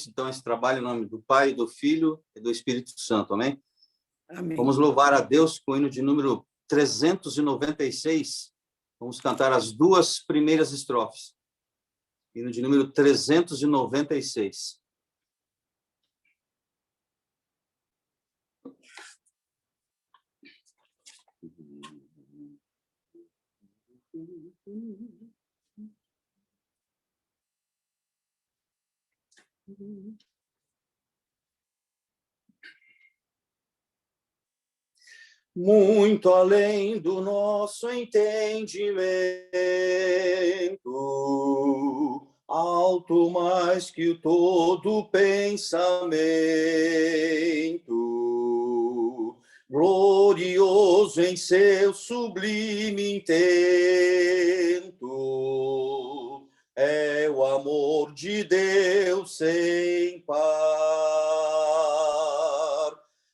então esse trabalho em nome do Pai, do Filho e do Espírito Santo, amém? Amém. Vamos louvar a Deus com o hino de número 396. Vamos cantar as duas primeiras estrofes. Hino de número 396. Muito além do nosso entendimento, alto mais que o todo pensamento, glorioso em seu sublime intento, é o amor de Deus sem par,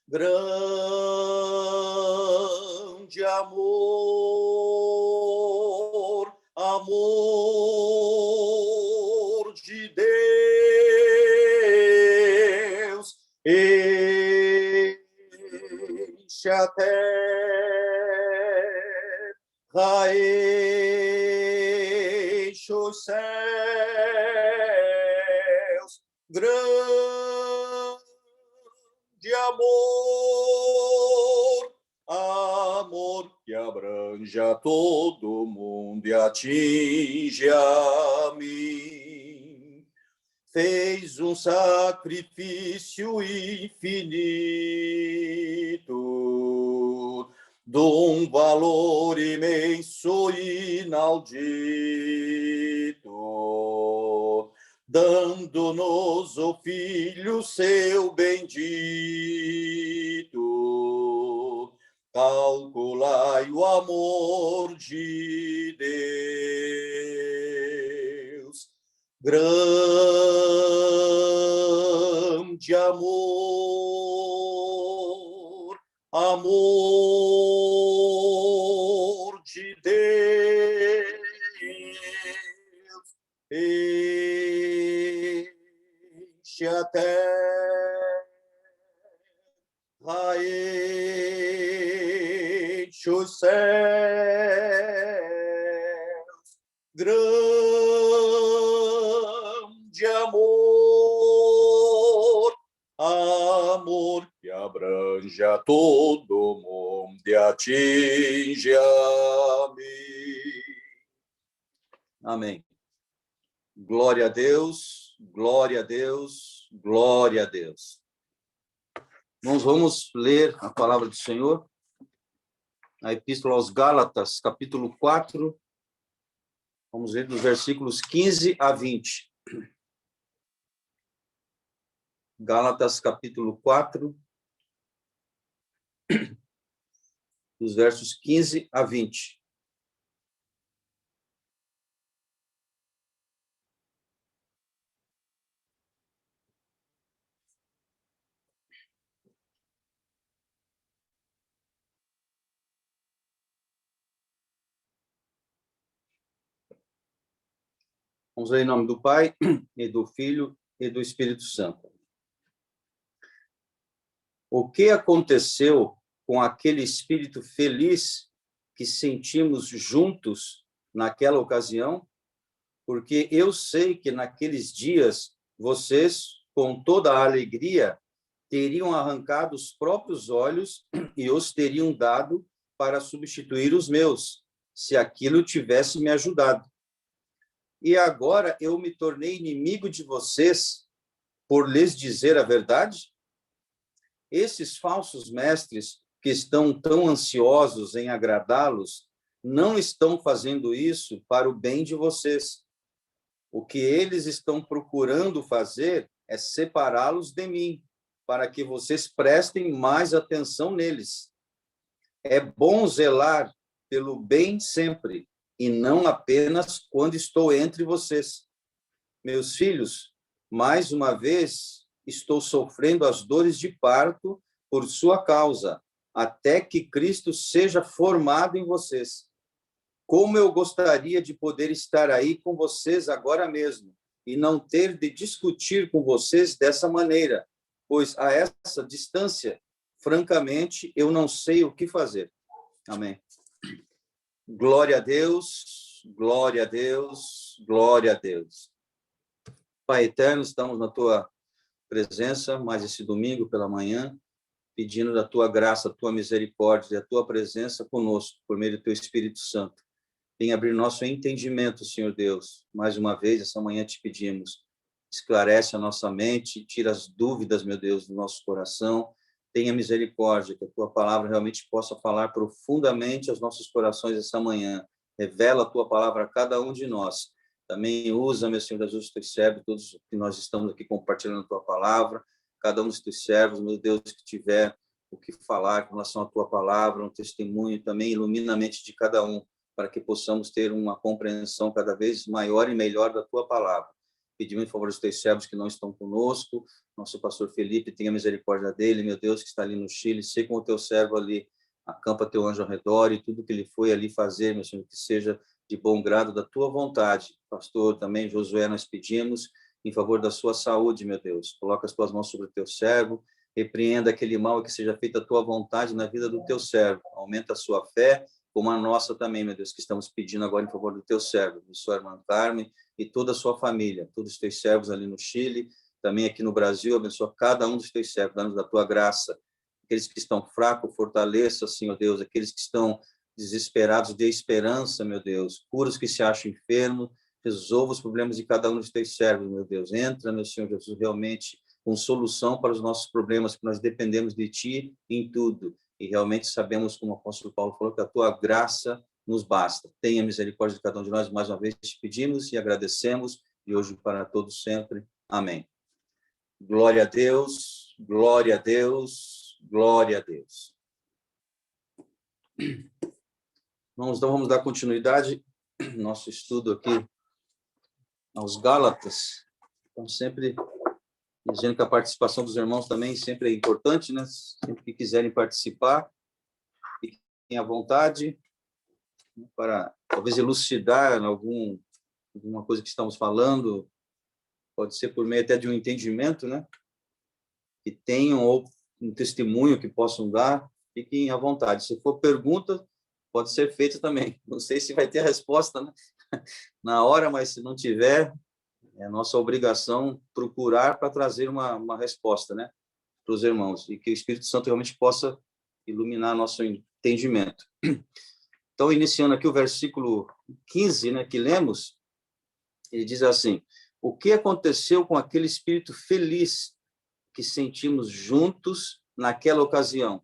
grande amor, amor de Deus, enche a terra, enche os céus, grande amor, amor que abrange a todo mundo e atinge a mim. Fez um sacrifício infinito, de um valor imenso e inaudito, dando-nos o Filho seu bendito. Calculai o amor de Deus, grande amor, amor de Deus, enche a terra, enche os céus, grande amor, amor que abrange a todo mundo e atinge a mim. Amém. Glória a Deus, glória a Deus, glória a Deus. Nós vamos ler a palavra do Senhor, a Epístola aos Gálatas, capítulo 4, vamos ler dos versículos 15 a 20. Gálatas, capítulo 4, dos versos 15 a 20. Vamos ler em nome do Pai, e do Filho, e do Espírito Santo. O que aconteceu com aquele espírito feliz que sentimos juntos naquela ocasião? Porque eu sei que naqueles dias vocês, com toda a alegria, teriam arrancado os próprios olhos e os teriam dado para substituir os meus, se aquilo tivesse me ajudado. E agora eu me tornei inimigo de vocês por lhes dizer a verdade? Esses falsos mestres que estão tão ansiosos em agradá-los não estão fazendo isso para o bem de vocês. O que eles estão procurando fazer é separá-los de mim, para que vocês prestem mais atenção neles. É bom zelar pelo bem sempre, e não apenas quando estou entre vocês. Meus filhos, mais uma vez estou sofrendo as dores de parto por sua causa, até que Cristo seja formado em vocês. Como eu gostaria de poder estar aí com vocês agora mesmo, e não ter de discutir com vocês dessa maneira, pois a essa distância, francamente, eu não sei o que fazer. Amém. Glória a Deus, glória a Deus, glória a Deus. Pai eterno, estamos na tua presença mais esse domingo pela manhã, pedindo da tua graça, a tua misericórdia e a tua presença conosco, por meio do teu Espírito Santo. Venha abrir nosso entendimento, Senhor Deus. Mais uma vez, essa manhã te pedimos. Esclarece a nossa mente, tira as dúvidas, meu Deus, do nosso coração. Tenha misericórdia, que a tua palavra realmente possa falar profundamente aos nossos corações essa manhã. Revela a tua palavra a cada um de nós. Também usa, meu Senhor Jesus, os teus servos, todos que nós estamos aqui compartilhando a tua palavra, cada um dos teus servos, meu Deus, que tiver o que falar com relação à tua palavra, um testemunho também, ilumina a mente de cada um, para que possamos ter uma compreensão cada vez maior e melhor da tua palavra. Pedimos em favor dos teus servos que não estão conosco, nosso pastor Felipe, tenha misericórdia dele, meu Deus, que está ali no Chile, sei com o teu servo ali, acampa teu anjo ao redor e tudo que ele foi ali fazer, meu Senhor, que seja de bom grado da tua vontade. Pastor, também, Josué, nós pedimos em favor da sua saúde, meu Deus. Coloca as tuas mãos sobre o teu servo, repreenda aquele mal, que seja feita a tua vontade na vida do teu servo. Aumenta a sua fé, como a nossa também, meu Deus, que estamos pedindo agora em favor do teu servo, de sua irmã Carmen e toda a sua família, todos os teus servos ali no Chile, também aqui no Brasil, abençoa cada um dos teus servos, dando da tua graça. Aqueles que estão fracos, fortaleça, Senhor Deus, aqueles que estão desesperados, dê esperança, meu Deus, cura os que se acham enfermos, resolva os problemas de cada um dos teus servos, meu Deus, entra, meu Senhor Jesus, realmente com solução para os nossos problemas, que nós dependemos de ti em tudo, e realmente sabemos, como o apóstolo Paulo falou, que a tua graça nos basta. Tenha misericórdia de cada um de nós, mais uma vez te pedimos e agradecemos, e hoje para todos sempre. Amém. Glória a Deus, glória a Deus, glória a Deus. Então vamos dar continuidade ao nosso estudo aqui aos Gálatas. Então, sempre dizendo que a participação dos irmãos também sempre é importante, né? Sempre que quiserem participar, fiquem à vontade para talvez elucidar alguma coisa que estamos falando, pode ser por meio até de um entendimento, né? Que tenham ou um testemunho que possam dar, fiquem à vontade. Se for pergunta, pode ser feita também. Não sei se vai ter a resposta, né? Na hora, mas se não tiver, é nossa obrigação procurar para trazer uma resposta, né, para os irmãos, e que o Espírito Santo realmente possa iluminar nosso entendimento. Então, iniciando aqui o versículo 15, né, que lemos, ele diz assim: o que aconteceu com aquele espírito feliz que sentimos juntos naquela ocasião?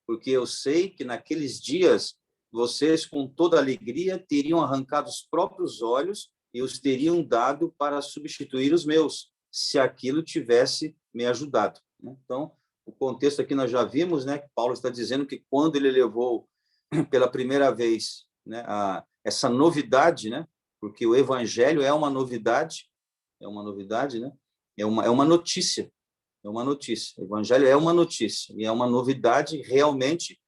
Porque eu sei que naqueles dias vocês, com toda alegria, teriam arrancado os próprios olhos e os teriam dado para substituir os meus, se aquilo tivesse me ajudado. Então, o contexto aqui nós já vimos, né, que Paulo está dizendo que quando ele levou pela primeira vez, né, essa novidade, né, porque o evangelho é uma novidade, né, é uma notícia, é uma notícia. O evangelho é uma notícia e é uma novidade realmente,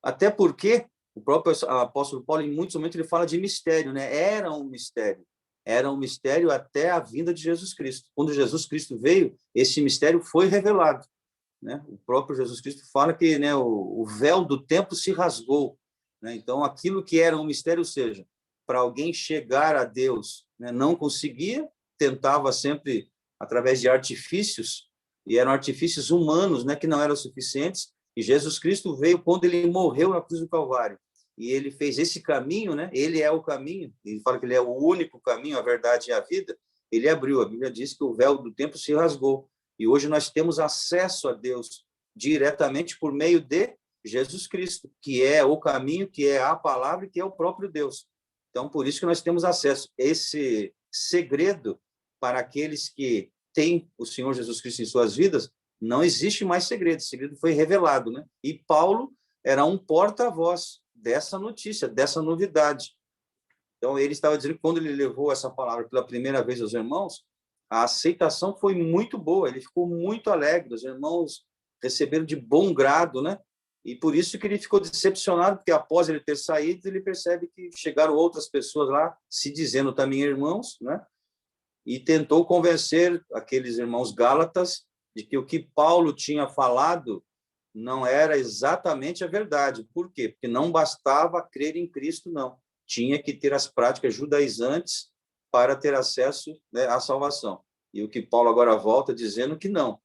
até porque o próprio apóstolo Paulo, em muitos momentos, ele fala de mistério, né? Era um mistério até a vinda de Jesus Cristo. Quando Jesus Cristo veio, esse mistério foi revelado, né? O próprio Jesus Cristo fala que, né, o véu do templo se rasgou, né? Então, aquilo que era um mistério, ou seja, para alguém chegar a Deus, né, não conseguia, tentava sempre através de artifícios, e eram artifícios humanos, né, que não eram suficientes, e Jesus Cristo veio quando ele morreu na cruz do Calvário. E ele fez esse caminho, né? Ele é o caminho, ele fala que ele é o único caminho, a verdade e a vida. Ele abriu, a Bíblia diz que o véu do templo se rasgou. E hoje nós temos acesso a Deus diretamente por meio de Jesus Cristo, que é o caminho, que é a palavra e que é o próprio Deus. Então, por isso que nós temos acesso. Esse segredo, para aqueles que têm o Senhor Jesus Cristo em suas vidas, não existe mais segredo. O segredo foi revelado, né? E Paulo era um porta-voz dessa notícia, dessa novidade. Então, ele estava dizendo que quando ele levou essa palavra pela primeira vez aos irmãos, a aceitação foi muito boa, ele ficou muito alegre, os irmãos receberam de bom grado, né? E por isso que ele ficou decepcionado, porque após ele ter saído, ele percebe que chegaram outras pessoas lá, se dizendo também irmãos, né? e tentou convencer aqueles irmãos gálatas de que o que Paulo tinha falado não era exatamente a verdade. Por quê? Porque não bastava crer em Cristo, não. Tinha que ter as práticas judaizantes para ter acesso, né, à salvação. E o que Paulo agora volta dizendo que não,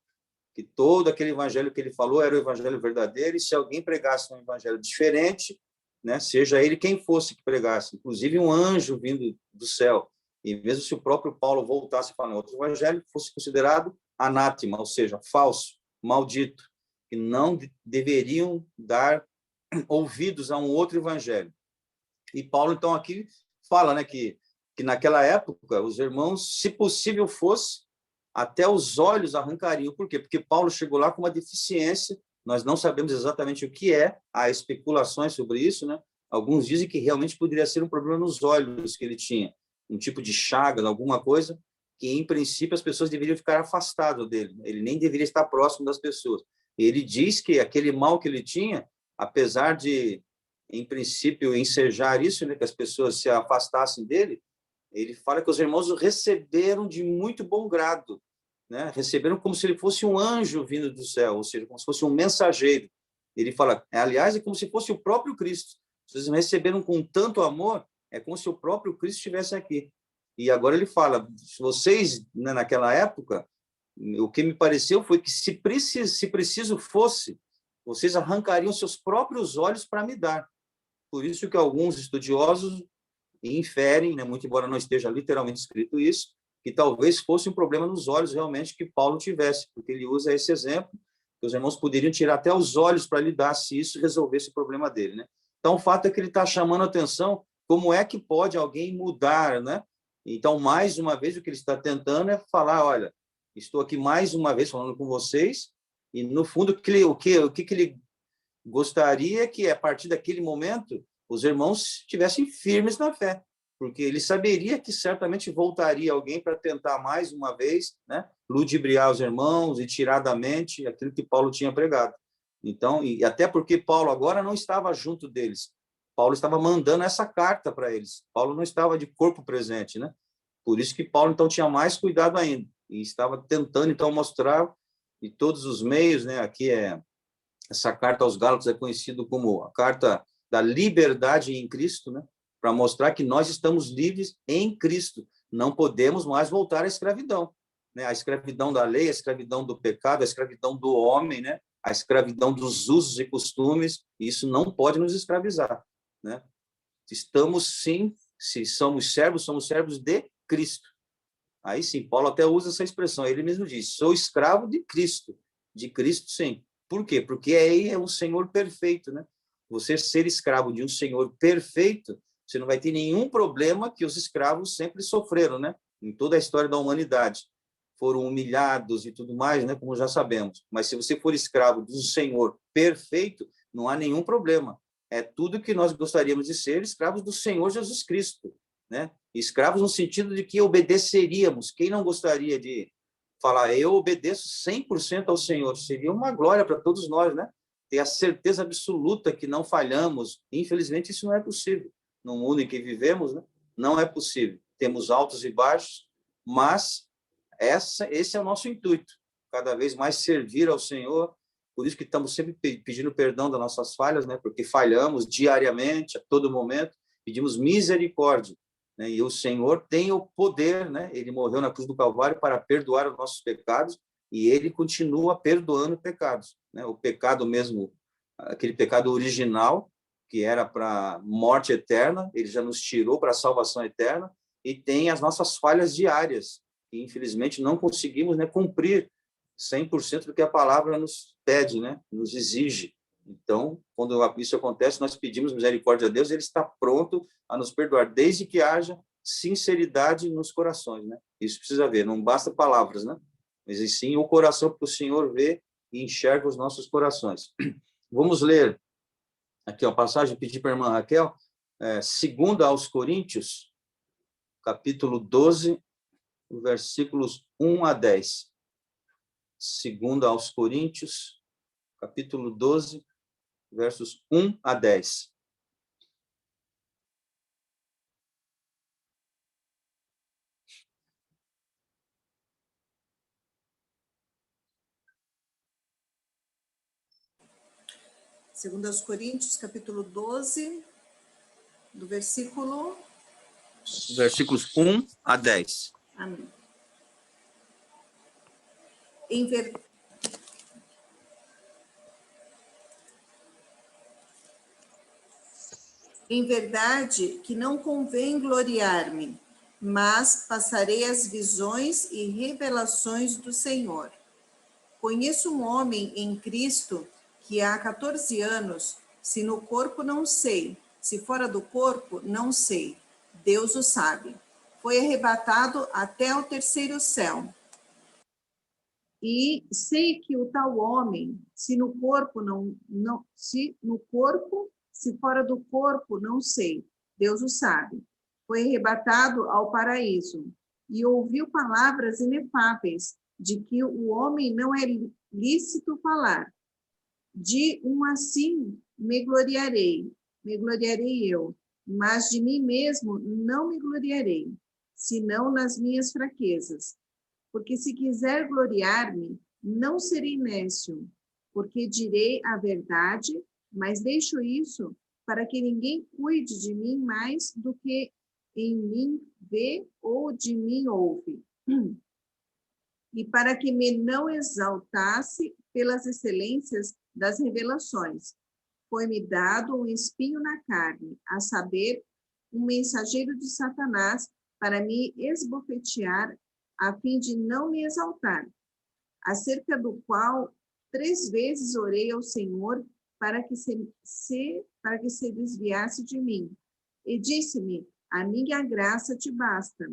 que todo aquele evangelho que ele falou era o evangelho verdadeiro, e se alguém pregasse um evangelho diferente, né, seja ele quem fosse que pregasse, inclusive um anjo vindo do céu, e mesmo se o próprio Paulo voltasse para outro evangelho, fosse considerado anátema, ou seja, falso, maldito, que não deveriam dar ouvidos a um outro evangelho. E Paulo, então, aqui fala, né, que naquela época os irmãos, se possível fosse, até os olhos arrancariam. Por quê? Porque Paulo chegou lá com uma deficiência, nós não sabemos exatamente o que é, há especulações sobre isso, né? Alguns dizem que realmente poderia ser um problema nos olhos que ele tinha, um tipo de chaga, alguma coisa, que em princípio as pessoas deveriam ficar afastadas dele, ele nem deveria estar próximo das pessoas. Ele diz que aquele mal que ele tinha, apesar de, em princípio, ensejar isso, né, que as pessoas se afastassem dele, ele fala que os irmãos o receberam de muito bom grado, né? Receberam como se ele fosse um anjo vindo do céu, ou seja, como se fosse um mensageiro. Ele fala, aliás, é como se fosse o próprio Cristo. Vocês receberam com tanto amor, é como se o próprio Cristo estivesse aqui. E agora ele fala, vocês, né, naquela época, o que me pareceu foi que se preciso fosse, vocês arrancariam seus próprios olhos para me dar. Por isso que alguns estudiosos inferem, né, muito embora não esteja literalmente escrito isso, que talvez fosse um problema nos olhos realmente que Paulo tivesse, porque ele usa esse exemplo, que os irmãos poderiam tirar até os olhos para lhe dar se isso resolvesse o problema dele, né? Então, o fato é que ele está chamando a atenção como é que pode alguém mudar, né? Então, mais uma vez, o que ele está tentando é falar, olha, estou aqui mais uma vez falando com vocês, e, no fundo, o que ele gostaria que, a partir daquele momento, os irmãos estivessem firmes na fé, porque ele saberia que certamente voltaria alguém para tentar mais uma vez, né, ludibriar os irmãos e tirar da mente aquilo que Paulo tinha pregado. Então, e até porque Paulo agora não estava junto deles, Paulo estava mandando essa carta para eles. Paulo não estava de corpo presente, né? Por isso que Paulo então tinha mais cuidado ainda e estava tentando então mostrar e todos os meios, né? Aqui essa carta aos Gálatas é conhecida como a carta da liberdade em Cristo, né? Para mostrar que nós estamos livres em Cristo. Não podemos mais voltar à escravidão, né? A escravidão da lei, a escravidão do pecado, a escravidão do homem, né? A escravidão dos usos e costumes. Isso não pode nos escravizar, né? Estamos, sim, se somos servos de Cristo. Aí sim, Paulo até usa essa expressão, ele mesmo diz, sou escravo de Cristo sim. Por quê? Porque aí é um Senhor perfeito, né? Você ser escravo de um Senhor perfeito, você não vai ter nenhum problema que os escravos sempre sofreram, né? Em toda a história da humanidade. Foram humilhados e tudo mais, né? Como já sabemos. Mas se você for escravo de um Senhor perfeito, não há nenhum problema. É tudo que nós gostaríamos de ser, escravos do Senhor Jesus Cristo, né? Escravos no sentido de que obedeceríamos. Quem não gostaria de falar, eu obedeço 100% ao Senhor? Seria uma glória para todos nós, né? Ter a certeza absoluta que não falhamos. Infelizmente, isso não é possível. No mundo em que vivemos, né? Não é possível. Temos altos e baixos, mas esse é o nosso intuito. Cada vez mais servir ao Senhor. Por isso que estamos sempre pedindo perdão das nossas falhas, né? Porque falhamos diariamente, a todo momento. Pedimos misericórdia, né? E o Senhor tem o poder, né? Ele morreu na cruz do Calvário para perdoar os nossos pecados e ele continua perdoando pecados, né? O pecado mesmo, aquele pecado original que era para morte eterna, ele já nos tirou para a salvação eterna, e tem as nossas falhas diárias, que infelizmente não conseguimos, né, cumprir 100% do que a palavra nos pede, né? Nos exige. Então, quando isso acontece, nós pedimos misericórdia a Deus, ele está pronto a nos perdoar, desde que haja sinceridade nos corações, né? Isso precisa ver, não basta palavras, né? Mas sim o coração, porque o Senhor vê e enxerga os nossos corações. Vamos ler aqui a passagem, pedir para a irmã Raquel, 2 aos Coríntios, capítulo 12, versículos 1 a 10. 2 aos Coríntios, capítulo 12, versos 1 a 10. Segundo aos Coríntios, capítulo 12, do versículo... Versículos 1 a 10. Amém. Em verdade que não convém gloriar-me, mas passarei as visões e revelações do Senhor. Conheço um homem em Cristo que há 14 anos, se no corpo não sei, se fora do corpo não sei, Deus o sabe. Foi arrebatado até ao terceiro céu. E sei que o tal homem, se no corpo se fora do corpo não sei, Deus o sabe. Foi arrebatado ao paraíso e ouviu palavras inefáveis de que o homem não é lícito falar. De um assim me gloriarei eu, mas de mim mesmo não me gloriarei, senão nas minhas fraquezas. Porque se quiser gloriar-me, não serei nécio, porque direi a verdade, mas deixo isso para que ninguém cuide de mim mais do que em mim vê ou de mim ouve. E para que me não exaltasse pelas excelências das revelações, foi-me dado um espinho na carne, a saber, um mensageiro de Satanás, para me esbofetear, a fim de não me exaltar, acerca do qual 3 vezes orei ao Senhor para que se desviasse de mim. E disse-me, a minha graça te basta,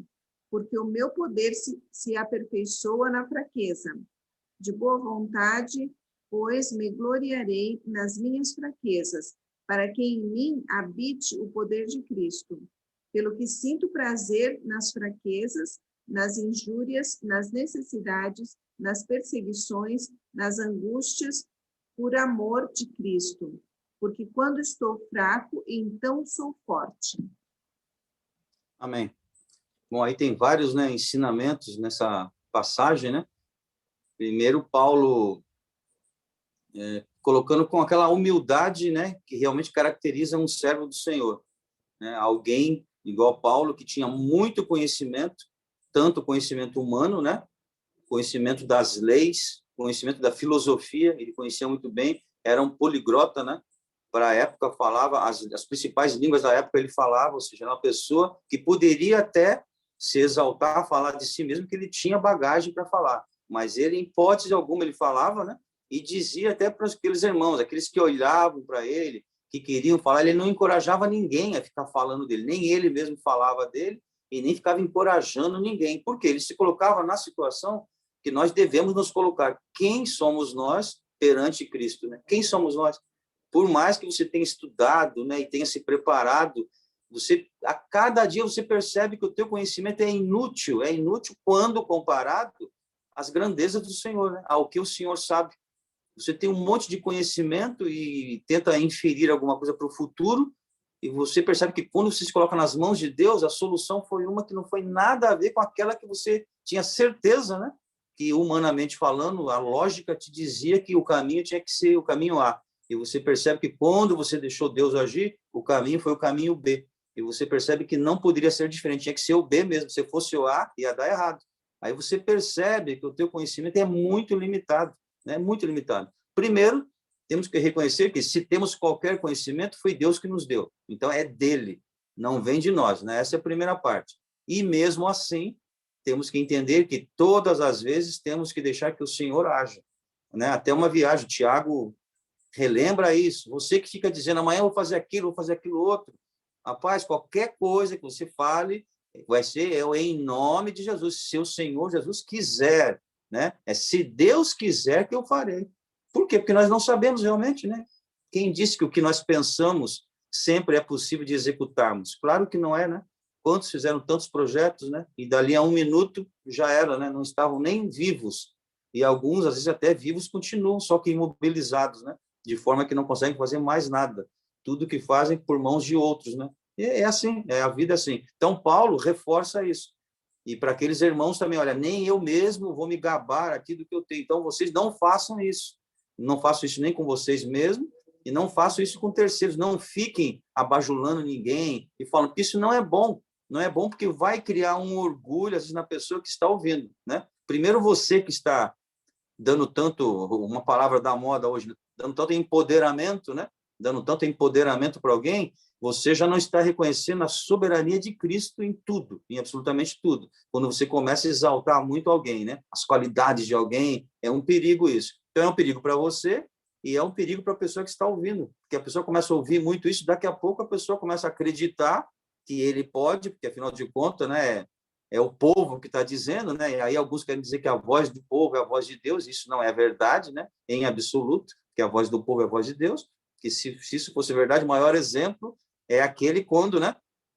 porque o meu poder se aperfeiçoa na fraqueza. De boa vontade, pois me gloriarei nas minhas fraquezas, para que em mim habite o poder de Cristo. Pelo que sinto prazer nas fraquezas, nas injúrias, nas necessidades, nas perseguições, nas angústias, por amor de Cristo. Porque quando estou fraco, então sou forte. Amém. Bom, aí tem vários, né, ensinamentos nessa passagem, né? Primeiro, Paulo colocando com aquela humildade, né, que realmente caracteriza um servo do Senhor, né? Alguém igual Paulo que tinha muito conhecimento, tanto conhecimento humano, né, conhecimento das leis, conhecimento da filosofia, ele conhecia muito bem, era um poliglota, né? Para a época falava as principais línguas da época ele falava, ou seja, era uma pessoa que poderia até se exaltar, falar de si mesmo que ele tinha bagagem para falar, mas ele em hipótese alguma ele falava, né? E dizia até para aqueles irmãos, aqueles que olhavam para ele, que queriam falar, ele não encorajava ninguém a ficar falando dele, nem ele mesmo falava dele e nem ficava encorajando ninguém, porque ele se colocava na situação que nós devemos nos colocar. Quem somos nós perante Cristo, né? Quem somos nós? Por mais que você tenha estudado, né, e tenha se preparado, você a cada dia você percebe que o teu conhecimento é inútil quando comparado às grandezas do Senhor, né? Ao que o Senhor sabe. Você tem um monte de conhecimento e tenta inferir alguma coisa para o futuro, e você percebe que quando você se coloca nas mãos de Deus, a solução foi uma que não foi nada a ver com aquela que você tinha certeza, né? Que humanamente falando, a lógica te dizia que o caminho tinha que ser o caminho A. E você percebe que quando você deixou Deus agir, o caminho foi o caminho B. E você percebe que não poderia ser diferente, tinha que ser o B mesmo. Se fosse o A, ia dar errado. Aí você percebe que o teu conhecimento é muito limitado, né? Muito limitado. Primeiro, temos que reconhecer que se temos qualquer conhecimento, foi Deus que nos deu. Então, é dele, não vem de nós, né? Essa é a primeira parte. E mesmo assim, temos que entender que todas as vezes temos que deixar que o Senhor haja, né? Até uma viagem, Tiago relembra isso. Você que fica dizendo, amanhã eu vou fazer aquilo outro. Rapaz, qualquer coisa que você fale, vai ser em nome de Jesus, se o Senhor Jesus quiser, né? É se Deus quiser que eu farei. Por quê? Porque nós não sabemos realmente, né? Quem disse que o que nós pensamos sempre é possível de executarmos? Claro que não é, né? Quantos fizeram tantos projetos, né? E dali a 1 minuto já era, né? Não estavam nem vivos. E alguns, às vezes, até vivos continuam, só que imobilizados, né? De forma que não conseguem fazer mais nada. Tudo que fazem por mãos de outros, né? E é assim, a vida é assim. Então, Paulo reforça isso. E para aqueles irmãos também, olha, nem eu mesmo vou me gabar aqui do que eu tenho. Então, vocês não façam isso. Não faço isso nem com vocês mesmos, E não façam isso com terceiros, não fiquem abajulando ninguém e falando que isso não é bom. Não é bom porque vai criar um orgulho, às vezes, na pessoa que está ouvindo, né? Primeiro, você que está dando tanto, uma palavra da moda hoje, dando tanto empoderamento, né? Dando tanto empoderamento para alguém, você já não está reconhecendo a soberania de Cristo em tudo, em absolutamente tudo. Quando você começa a exaltar muito alguém, né? As qualidades de alguém, é um perigo isso. Então, é um perigo para você e é um perigo para a pessoa que está ouvindo, porque a pessoa começa a ouvir muito isso, daqui a pouco a pessoa começa a acreditar que ele pode, porque, afinal de contas, né, é o povo que está dizendo, né? E aí alguns querem dizer que a voz do povo é a voz de Deus, isso não é verdade, né? Em absoluto, que a voz do povo é a voz de Deus, que se isso fosse verdade, o maior exemplo é aquele quando, né?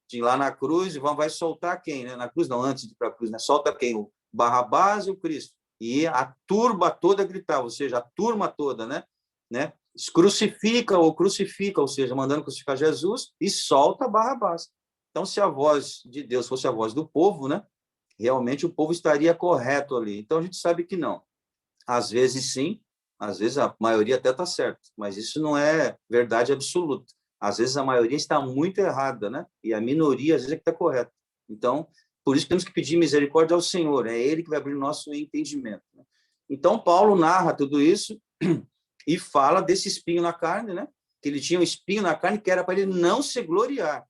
De lá na cruz, vai soltar quem, né? Na cruz não, antes de ir para a cruz, né? Solta quem? O Barrabás e o Cristo. E a turba toda gritava, ou seja, a turma toda, né? Crucifica, ou seja, mandando crucificar Jesus e solta Barrabás. Então, se a voz de Deus fosse a voz do povo, né? Realmente o povo estaria correto ali. Então, a gente sabe que não. Às vezes, sim, às vezes a maioria até está certa, mas isso não é verdade absoluta. Às vezes a maioria está muito errada, né? E a minoria, às vezes, é que está correta. Então, por isso que temos que pedir misericórdia ao Senhor, é Ele que vai abrir o nosso entendimento. Né? Então, Paulo narra tudo isso e fala desse espinho na carne, né? Que ele tinha um espinho na carne que era para ele não se gloriar.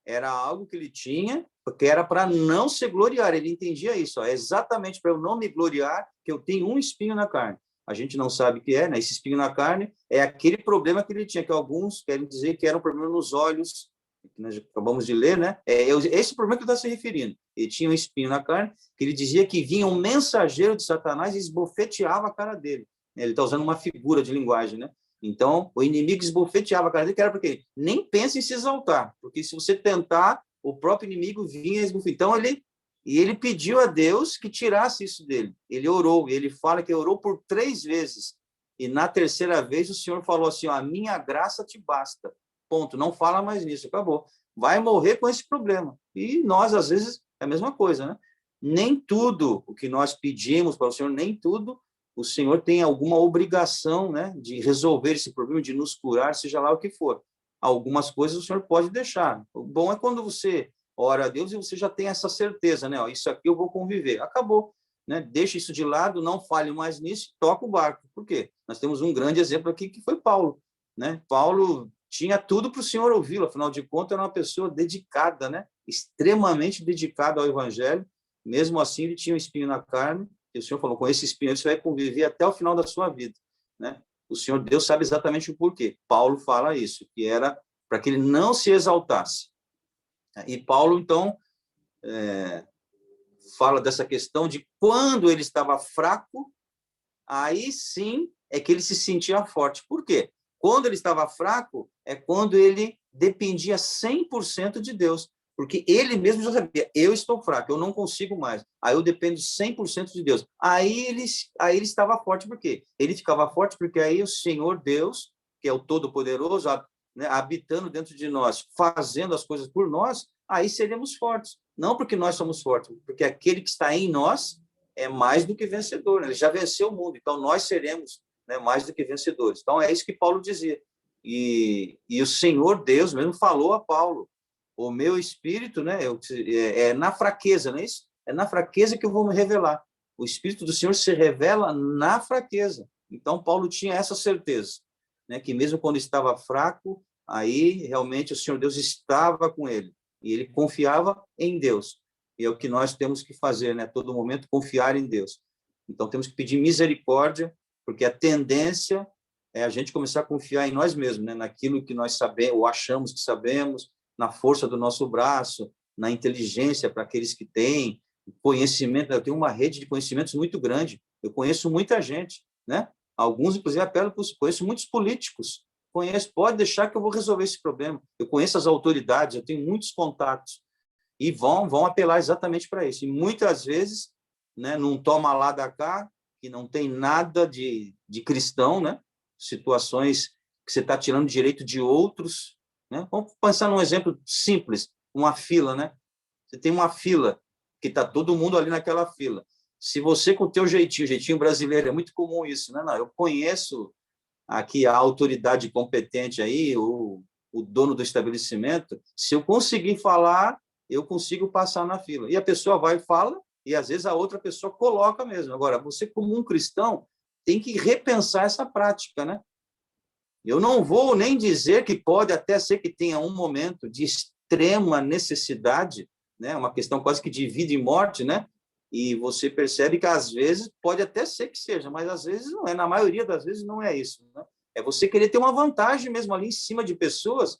Era algo que ele tinha, porque era para não se gloriar. Ele entendia isso. Ó, é exatamente para eu não me gloriar que eu tenho um espinho na carne. A gente não sabe o que é, né? Esse espinho na carne é aquele problema que ele tinha, que alguns querem dizer que era um problema nos olhos, que nós acabamos de ler, né? Esse problema que ele está se referindo. Ele tinha um espinho na carne, que ele dizia que vinha um mensageiro de Satanás e esbofeteava a cara dele. Ele está usando uma figura de linguagem, né? Então, o inimigo esbofeteava a cara dele, que era porque nem pensa em se exaltar, porque se você tentar, o próprio inimigo vinha e esbofetear. Então, ele pediu a Deus que tirasse isso dele. Ele orou, e ele fala que orou por 3 vezes. E na terceira vez o Senhor falou assim, ó, a minha graça te basta. Ponto, não fala mais nisso, acabou. Vai morrer com esse problema. E nós, às vezes, é a mesma coisa, né? Nem tudo o que nós pedimos para o Senhor, nem tudo o Senhor tem alguma obrigação, né, de resolver esse problema, de nos curar, seja lá o que for. Algumas coisas o Senhor pode deixar. O bom é quando você ora a Deus e você já tem essa certeza, né? Ó, isso aqui eu vou conviver. Acabou. Né? Deixa isso de lado, não fale mais nisso, toca o barco. Por quê? Nós temos um grande exemplo aqui, que foi Paulo. Né? Paulo tinha tudo para o Senhor ouvi-lo, afinal de contas, era uma pessoa dedicada, né? Extremamente dedicada ao Evangelho. Mesmo assim, ele tinha um espinho na carne, e o Senhor falou, com esse espinho você vai conviver até o final da sua vida. Né? O Senhor, Deus sabe exatamente o porquê. Paulo fala isso, que era para que ele não se exaltasse. E Paulo, então, fala dessa questão de quando ele estava fraco, aí sim é que ele se sentia forte. Por quê? Quando ele estava fraco, é quando ele dependia 100% de Deus. Porque ele mesmo já sabia, eu estou fraco, eu não consigo mais. Aí eu dependo 100% de Deus. Aí ele estava forte, por quê? Ele ficava forte porque aí o Senhor Deus, que é o Todo-Poderoso, né, habitando dentro de nós, fazendo as coisas por nós, aí seremos fortes. Não porque nós somos fortes, porque aquele que está em nós é mais do que vencedor. Né? Ele já venceu o mundo, então nós seremos, né, mais do que vencedores. Então é isso que Paulo dizia. E o Senhor Deus mesmo falou a Paulo, o meu espírito, né, é na fraqueza, não é isso? É na fraqueza que eu vou me revelar. O Espírito do Senhor se revela na fraqueza. Então, Paulo tinha essa certeza, né, que mesmo quando estava fraco, aí realmente o Senhor Deus estava com ele. E ele confiava em Deus. E é o que nós temos que fazer, né, todo momento, confiar em Deus. Então, temos que pedir misericórdia, porque a tendência é a gente começar a confiar em nós mesmos, né, naquilo que nós sabemos, ou achamos que sabemos, na força do nosso braço, na inteligência para aqueles que têm, conhecimento. Eu tenho uma rede de conhecimentos muito grande, eu conheço muita gente, né? Alguns, inclusive, apelam para conheço muitos políticos, pode deixar que eu vou resolver esse problema. Eu conheço as autoridades, eu tenho muitos contatos, e vão apelar exatamente para isso. E muitas vezes, né, num toma lá da cá, que não tem nada de cristão, né? Situações que você está tirando direito de outros. Né? Vamos pensar num exemplo simples, uma fila, né? Você tem uma fila, que está todo mundo ali naquela fila. Se você, com o teu jeitinho brasileiro, é muito comum isso, né? Não, eu conheço aqui a autoridade competente aí, o dono do estabelecimento, se eu conseguir falar, eu consigo passar na fila. E a pessoa vai e fala, e às vezes a outra pessoa coloca mesmo. Agora, você como um cristão, tem que repensar essa prática, né? Eu não vou nem dizer que pode até ser que tenha um momento de extrema necessidade, né? Uma questão quase que de vida e morte, né? E você percebe que às vezes pode até ser que seja, mas às vezes não é. Na maioria das vezes não é isso, né? É você querer ter uma vantagem mesmo ali em cima de pessoas,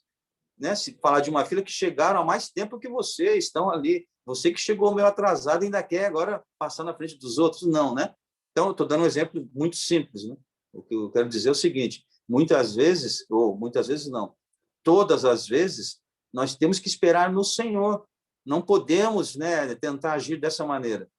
né? Se falar de uma fila que chegaram há mais tempo que você, estão ali. Você que chegou meio atrasado ainda quer agora passar na frente dos outros, não, né? Então, eu estou dando um exemplo muito simples, né? O que eu quero dizer é o seguinte: muitas vezes, ou muitas vezes não, todas as vezes, nós temos que esperar no Senhor. Não podemos, né, tentar agir dessa maneira.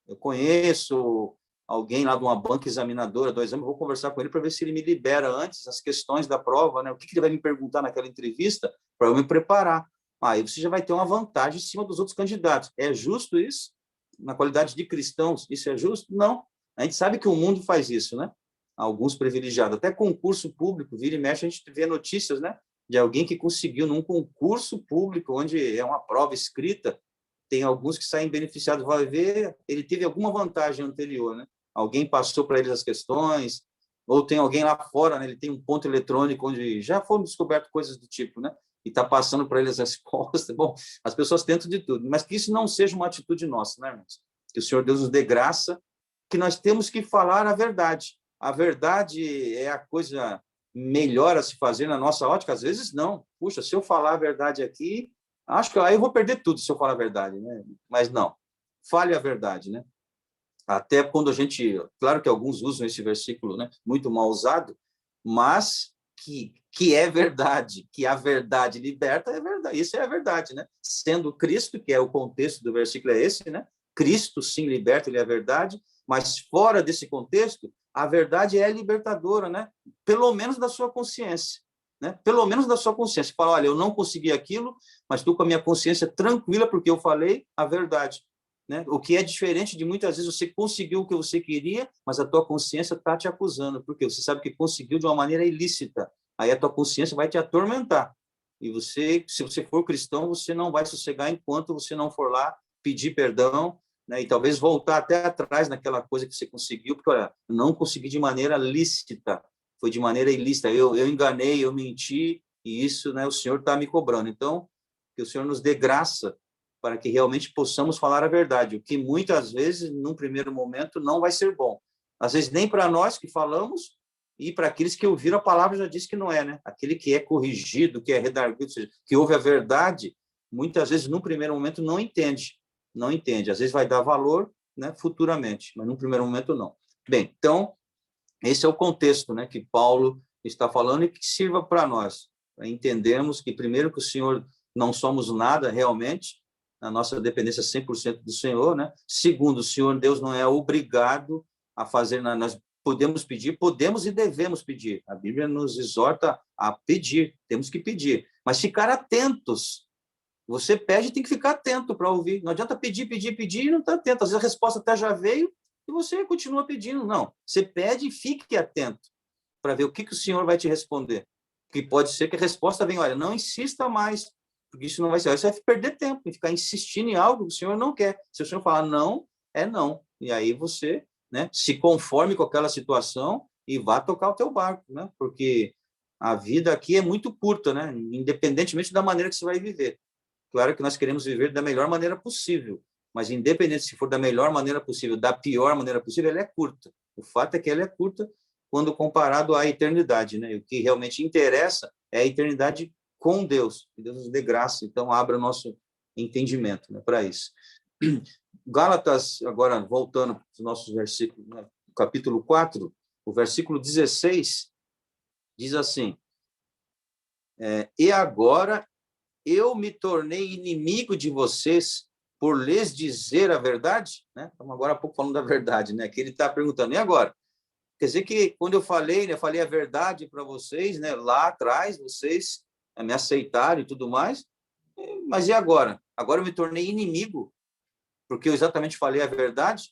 Eu conheço alguém lá de uma banca examinadora do exame, vou conversar com ele para ver se ele me libera antes as questões da prova, né? O que ele vai me perguntar naquela entrevista para eu me preparar. Aí você já vai ter uma vantagem em cima dos outros candidatos. É justo isso? Na qualidade de cristãos, isso é justo? Não. A gente sabe que o mundo faz isso, né? Alguns privilegiados. Até concurso público, vira e mexe, a gente vê notícias, né? De alguém que conseguiu num concurso público, onde é uma prova escrita, tem alguns que saem beneficiados, vai ver, ele teve alguma vantagem anterior, né? Alguém passou para eles as questões, ou tem alguém lá fora, né? Ele tem um ponto eletrônico onde já foram descobertas coisas do tipo, né? E está passando para eles as respostas. Bom, as pessoas tentam de tudo, mas que isso não seja uma atitude nossa, né, irmãos? Que o Senhor Deus nos dê graça, que nós temos que falar a verdade. A verdade é a coisa melhor a se fazer na nossa ótica? Às vezes não. Puxa, se eu falar a verdade aqui, acho que aí eu vou perder tudo se eu falar a verdade, né? Mas não. Fale a verdade, né? Até quando a gente, claro que alguns usam esse versículo, né, muito mal usado, mas que é verdade, que a verdade liberta é verdade. Isso é a verdade, né? Sendo Cristo, que é o contexto do versículo é esse, né? Cristo sim liberta, ele é a verdade, mas fora desse contexto, a verdade é libertadora, né? Pelo menos da sua consciência, né? Pelo menos da sua consciência. Fala, olha, eu não consegui aquilo, mas estou com a minha consciência tranquila porque eu falei a verdade. Né? O que é diferente de muitas vezes você conseguiu o que você queria, mas a tua consciência está te acusando, porque você sabe que conseguiu de uma maneira ilícita. Aí a tua consciência vai te atormentar. E você, se você for cristão, você não vai sossegar enquanto você não for lá pedir perdão, né? E talvez voltar até atrás naquela coisa que você conseguiu, porque olha, eu não consegui de maneira lícita, foi de maneira ilícita. Eu enganei, eu menti, e isso, né, o Senhor está me cobrando. Então, que o Senhor nos dê graça para que realmente possamos falar a verdade, o que muitas vezes, num primeiro momento, não vai ser bom. Às vezes, nem para nós que falamos, e para aqueles que ouviram a palavra já disse que não é, né? Aquele que é corrigido, que é redarguido, ou seja, que ouve a verdade, muitas vezes, num primeiro momento, não entende. Não entende. Às vezes vai dar valor, né, futuramente, mas num primeiro momento, não. Bem, então, esse é o contexto, né, que Paulo está falando e que sirva para nós, para entendermos que, primeiro, que o Senhor não somos nada realmente, a nossa dependência 100% do Senhor, né? Segundo, o Senhor Deus não é obrigado a fazer, nós podemos pedir, podemos e devemos pedir. A Bíblia nos exorta a pedir, temos que pedir, mas ficar atentos. Você pede, tem que ficar atento para ouvir. Não adianta pedir, pedir, pedir e não estar atento. Às vezes a resposta até já veio e você continua pedindo. Não, você pede e fique atento para ver o que o Senhor vai te responder. Que pode ser que a resposta venha, olha, não insista mais, porque isso não vai ser. Você vai perder tempo em ficar insistindo em algo que o Senhor não quer. Se o Senhor falar não, é não. E aí você, né, se conforme com aquela situação e vá tocar o teu barco, né? Porque a vida aqui é muito curta, né? Independentemente da maneira que você vai viver. Claro que nós queremos viver da melhor maneira possível, mas independente se for da melhor maneira possível, da pior maneira possível, ela é curta. O fato é que ela é curta quando comparado à eternidade, né? O que realmente interessa é a eternidade com Deus. Que Deus nos dê graça, então abra o nosso entendimento, né, para isso. Gálatas, agora voltando para os nossos versículos, né? Capítulo 4, o versículo 16, diz assim, e agora eu me tornei inimigo de vocês por lhes dizer a verdade, né? Estamos agora há pouco falando da verdade, né? Que ele está perguntando, e agora? Quer dizer que quando eu falei, né, falei a verdade para vocês, né, lá atrás, vocês me aceitaram e tudo mais, mas e agora? Agora eu me tornei inimigo, porque eu exatamente falei a verdade?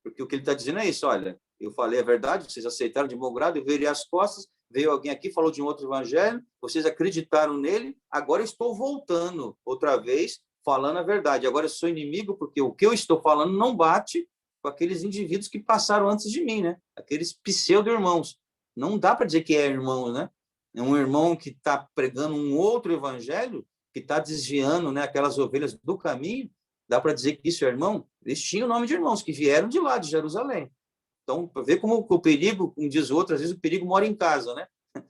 Porque o que ele está dizendo é isso, olha, Eu falei a verdade, vocês aceitaram de bom grado, eu virei as costas, veio alguém aqui, falou de um outro evangelho, vocês acreditaram nele, agora eu estou voltando outra vez, falando a verdade. Agora eu sou inimigo porque o que eu estou falando não bate com aqueles indivíduos que passaram antes de mim, né? Aqueles pseudo-irmãos. Não dá para dizer que é irmão, né? É um irmão que está pregando um outro evangelho, que está desviando, né, aquelas ovelhas do caminho. Dá para dizer que isso é irmão? Eles tinham o nome de irmãos, que vieram de lá, de Jerusalém. Então, para ver como o perigo, como diz o outro, às vezes o perigo mora em casa, né?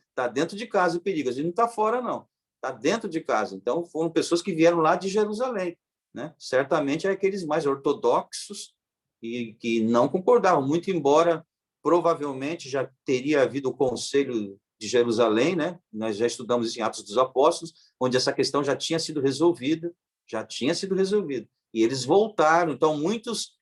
Está dentro de casa o perigo, às vezes não está fora, não. Está dentro de casa. Então, foram pessoas que vieram lá de Jerusalém, né? Certamente é aqueles mais ortodoxos e que não concordavam, muito embora provavelmente já teria havido o conselho de Jerusalém, né? Nós já estudamos isso em Atos dos Apóstolos, onde essa questão já tinha sido resolvida, e eles voltaram. Então, muitos,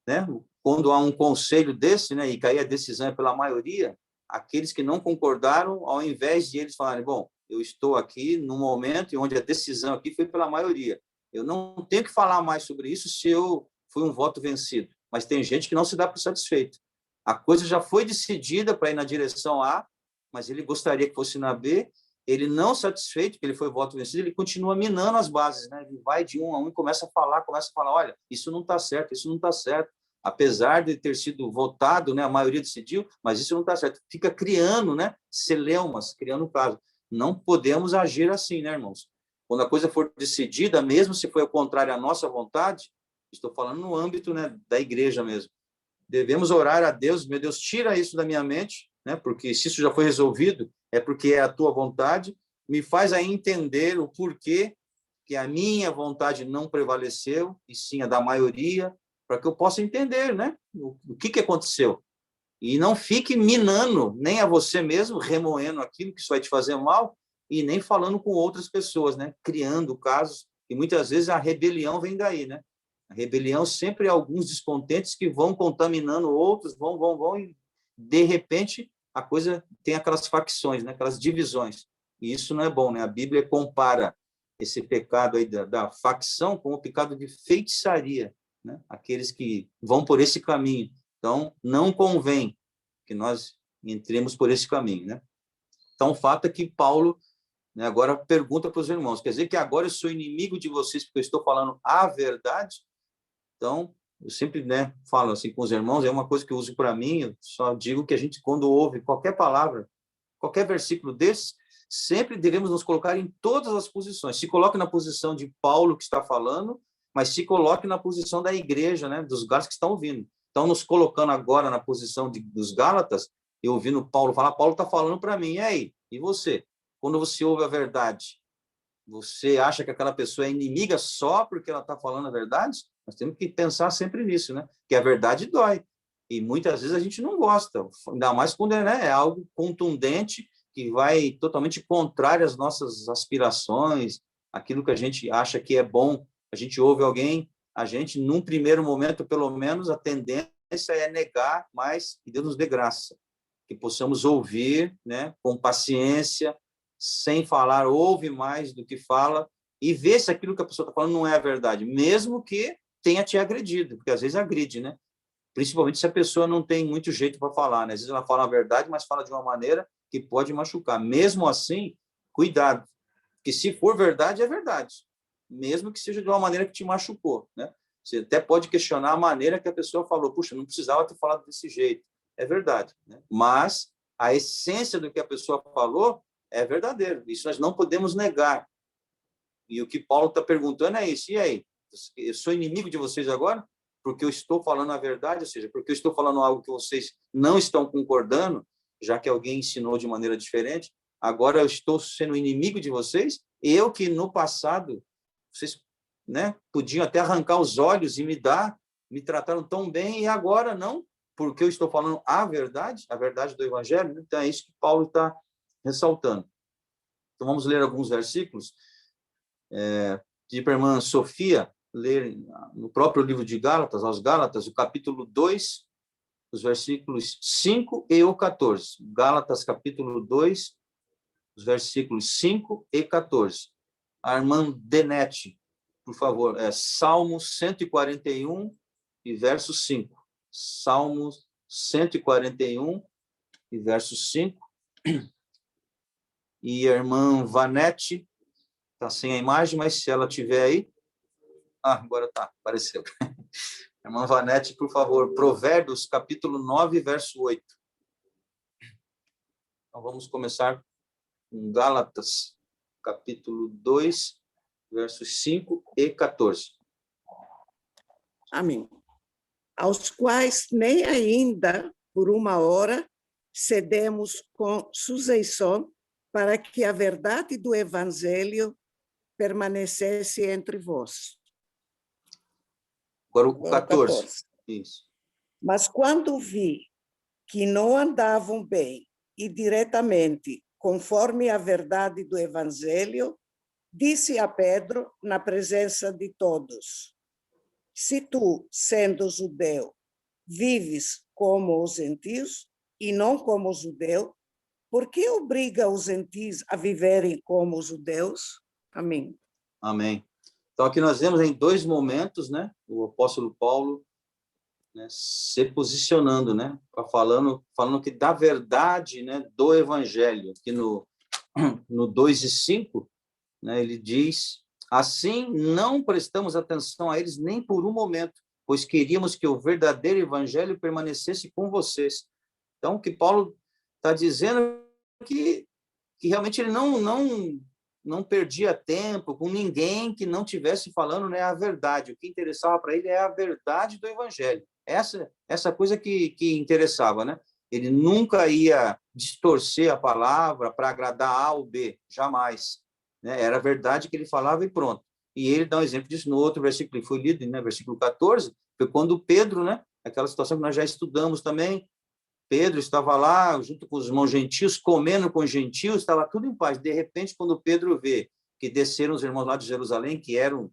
né, quando há um conselho desse, né, e cair a decisão é pela maioria, aqueles que não concordaram, ao invés de eles falarem, bom, eu estou aqui num momento onde a decisão aqui foi pela maioria, eu não tenho que falar mais sobre isso se eu fui um voto vencido. Mas tem gente que não se dá por satisfeito. A coisa já foi decidida para ir na direção A, mas ele gostaria que fosse na B. Ele não satisfeito, que ele foi voto vencido, ele continua minando as bases, né? Ele vai de um a um e começa a falar, olha, isso não está certo, isso não está certo. Apesar de ter sido votado, né, a maioria decidiu, mas isso não está certo. Fica criando, né, celeumas, criando caso. Não podemos agir assim, né, irmãos? Quando a coisa for decidida, mesmo se for ao contrário à nossa vontade, estou falando no âmbito, né, da igreja mesmo, devemos orar a Deus, meu Deus, tira isso da minha mente, né? Porque se isso já foi resolvido, é porque é a tua vontade, me faz aí entender o porquê que a minha vontade não prevaleceu, e sim a da maioria, para que eu possa entender, né? O que aconteceu. E não fique minando nem a você mesmo, remoendo aquilo que isso vai te fazer mal, e nem falando com outras pessoas, né? Criando casos, e muitas vezes a rebelião vem daí, né? A rebelião sempre é alguns descontentes que vão contaminando outros, vão, e de repente a coisa tem aquelas facções, né? Aquelas divisões. E isso não é bom, né? A Bíblia compara esse pecado aí da facção com o pecado de feitiçaria, né? Aqueles que vão por esse caminho. Então, não convém que nós entremos por esse caminho, né? Então, o fato é que Paulo, né, agora pergunta para os irmãos, quer dizer que agora eu sou inimigo de vocês porque eu estou falando a verdade? Então, eu sempre, né, falo assim com os irmãos, é uma coisa que eu uso para mim, eu só digo que a gente, quando ouve qualquer palavra, qualquer versículo desse, sempre devemos nos colocar em todas as posições. Se coloque na posição de Paulo, que está falando, mas se coloque na posição da igreja, né, dos gálatas que estão ouvindo. Então, nos colocando agora na posição dos gálatas, e ouvindo Paulo falar, Paulo está falando para mim, e aí? E você? Quando você ouve a verdade, você acha que aquela pessoa é inimiga só porque ela está falando a verdade? Nós temos que pensar sempre nisso, né? Que a verdade dói. E muitas vezes a gente não gosta, ainda mais quando é algo contundente que vai totalmente contrário às nossas aspirações, aquilo que a gente acha que é bom. A gente ouve alguém, a gente, num primeiro momento, pelo menos, a tendência é negar, mas que Deus nos dê graça, que possamos ouvir, né, com paciência, sem falar, ouve mais do que fala, e ver se aquilo que a pessoa está falando não é a verdade, mesmo que tenha te agredido, porque às vezes agride, né? Principalmente se a pessoa não tem muito jeito para falar, né? Às vezes ela fala a verdade, mas fala de uma maneira que pode machucar. Mesmo assim, cuidado, que se for verdade, é verdade, mesmo que seja de uma maneira que te machucou, né? Você até pode questionar a maneira que a pessoa falou, puxa, não precisava ter falado desse jeito. É verdade, né? Mas a essência do que a pessoa falou é verdadeiro. Isso nós não podemos negar. E o que Paulo está perguntando é isso. E aí? Eu sou inimigo de vocês agora? Porque eu estou falando a verdade? Ou seja, porque eu estou falando algo que vocês não estão concordando, já que alguém ensinou de maneira diferente? Agora eu estou sendo inimigo de vocês? Eu que no passado, vocês, né, podiam até arrancar os olhos e me trataram tão bem, e agora não, porque eu estou falando a verdade do Evangelho. Então é isso que Paulo está ressaltando. Então vamos ler alguns versículos. Pedir para a irmã Sofia ler no próprio livro de Gálatas, aos Gálatas, o capítulo 2, os versículos 5 e o 14. Gálatas, capítulo 2, os versículos 5 e 14. A irmã Denete, por favor, Salmo 141 e verso 5. Salmo 141, e verso 5. E a irmã Vanete está sem a imagem, mas se ela tiver aí... agora tá, apareceu. Irmã Vanete, por favor, Provérbios, capítulo 9, verso 8. Então, vamos começar com Gálatas, capítulo 2, versos 5 e 14. Amém. Aos quais nem ainda por uma hora cedemos com sujeição para que a verdade do Evangelho permanecesse entre vós. Agora o 14. Isso. Mas quando vi que não andavam bem e diretamente conforme a verdade do Evangelho, disse a Pedro na presença de todos: se tu, sendo judeu, vives como os gentios e não como os judeus, por que obriga os gentios a viverem como os judeus? Amém. Amém. Então, aqui nós vemos em dois momentos, né, o apóstolo Paulo, né, se posicionando, né, falando que da verdade, né, do evangelho, que no 2 e 5, né, ele diz: assim não prestamos atenção a eles nem por um momento, pois queríamos que o verdadeiro evangelho permanecesse com vocês. Então, o que Paulo está dizendo que realmente ele não perdia tempo com ninguém que não tivesse falando, né, a verdade. O que interessava para ele é a verdade do evangelho. Essa coisa que interessava, né? Ele nunca ia distorcer a palavra para agradar A ou B, jamais. Né? Era a verdade que ele falava e pronto. E ele dá um exemplo disso no outro versículo que foi lido, né? Versículo 14, foi quando Pedro, né? Aquela situação que nós já estudamos também, Pedro estava lá, junto com os irmãos gentios, comendo com os gentios, estava tudo em paz. De repente, quando Pedro vê que desceram os irmãos lá de Jerusalém, que eram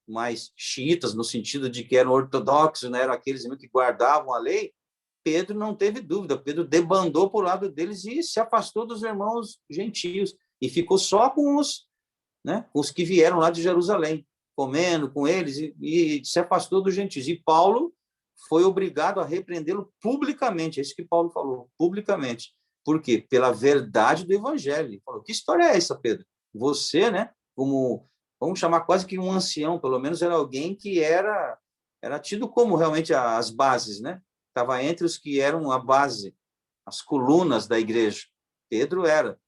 mais xiitas, no sentido de que eram ortodoxos, né? Eram aqueles que guardavam a lei, Pedro não teve dúvida. Pedro debandou para o lado deles e se afastou dos irmãos gentios. E ficou só com os, né, com os que vieram lá de Jerusalém, comendo com eles, e se afastou dos gentios. E Paulo foi obrigado a repreendê-lo publicamente. É isso que Paulo falou, publicamente. Por quê? Pela verdade do evangelho. Ele falou: que história é essa, Pedro? Você, né, como, vamos chamar quase que um ancião, pelo menos era alguém que era tido como realmente as bases, né? Estava entre os que eram a base, as colunas da igreja. Pedro era,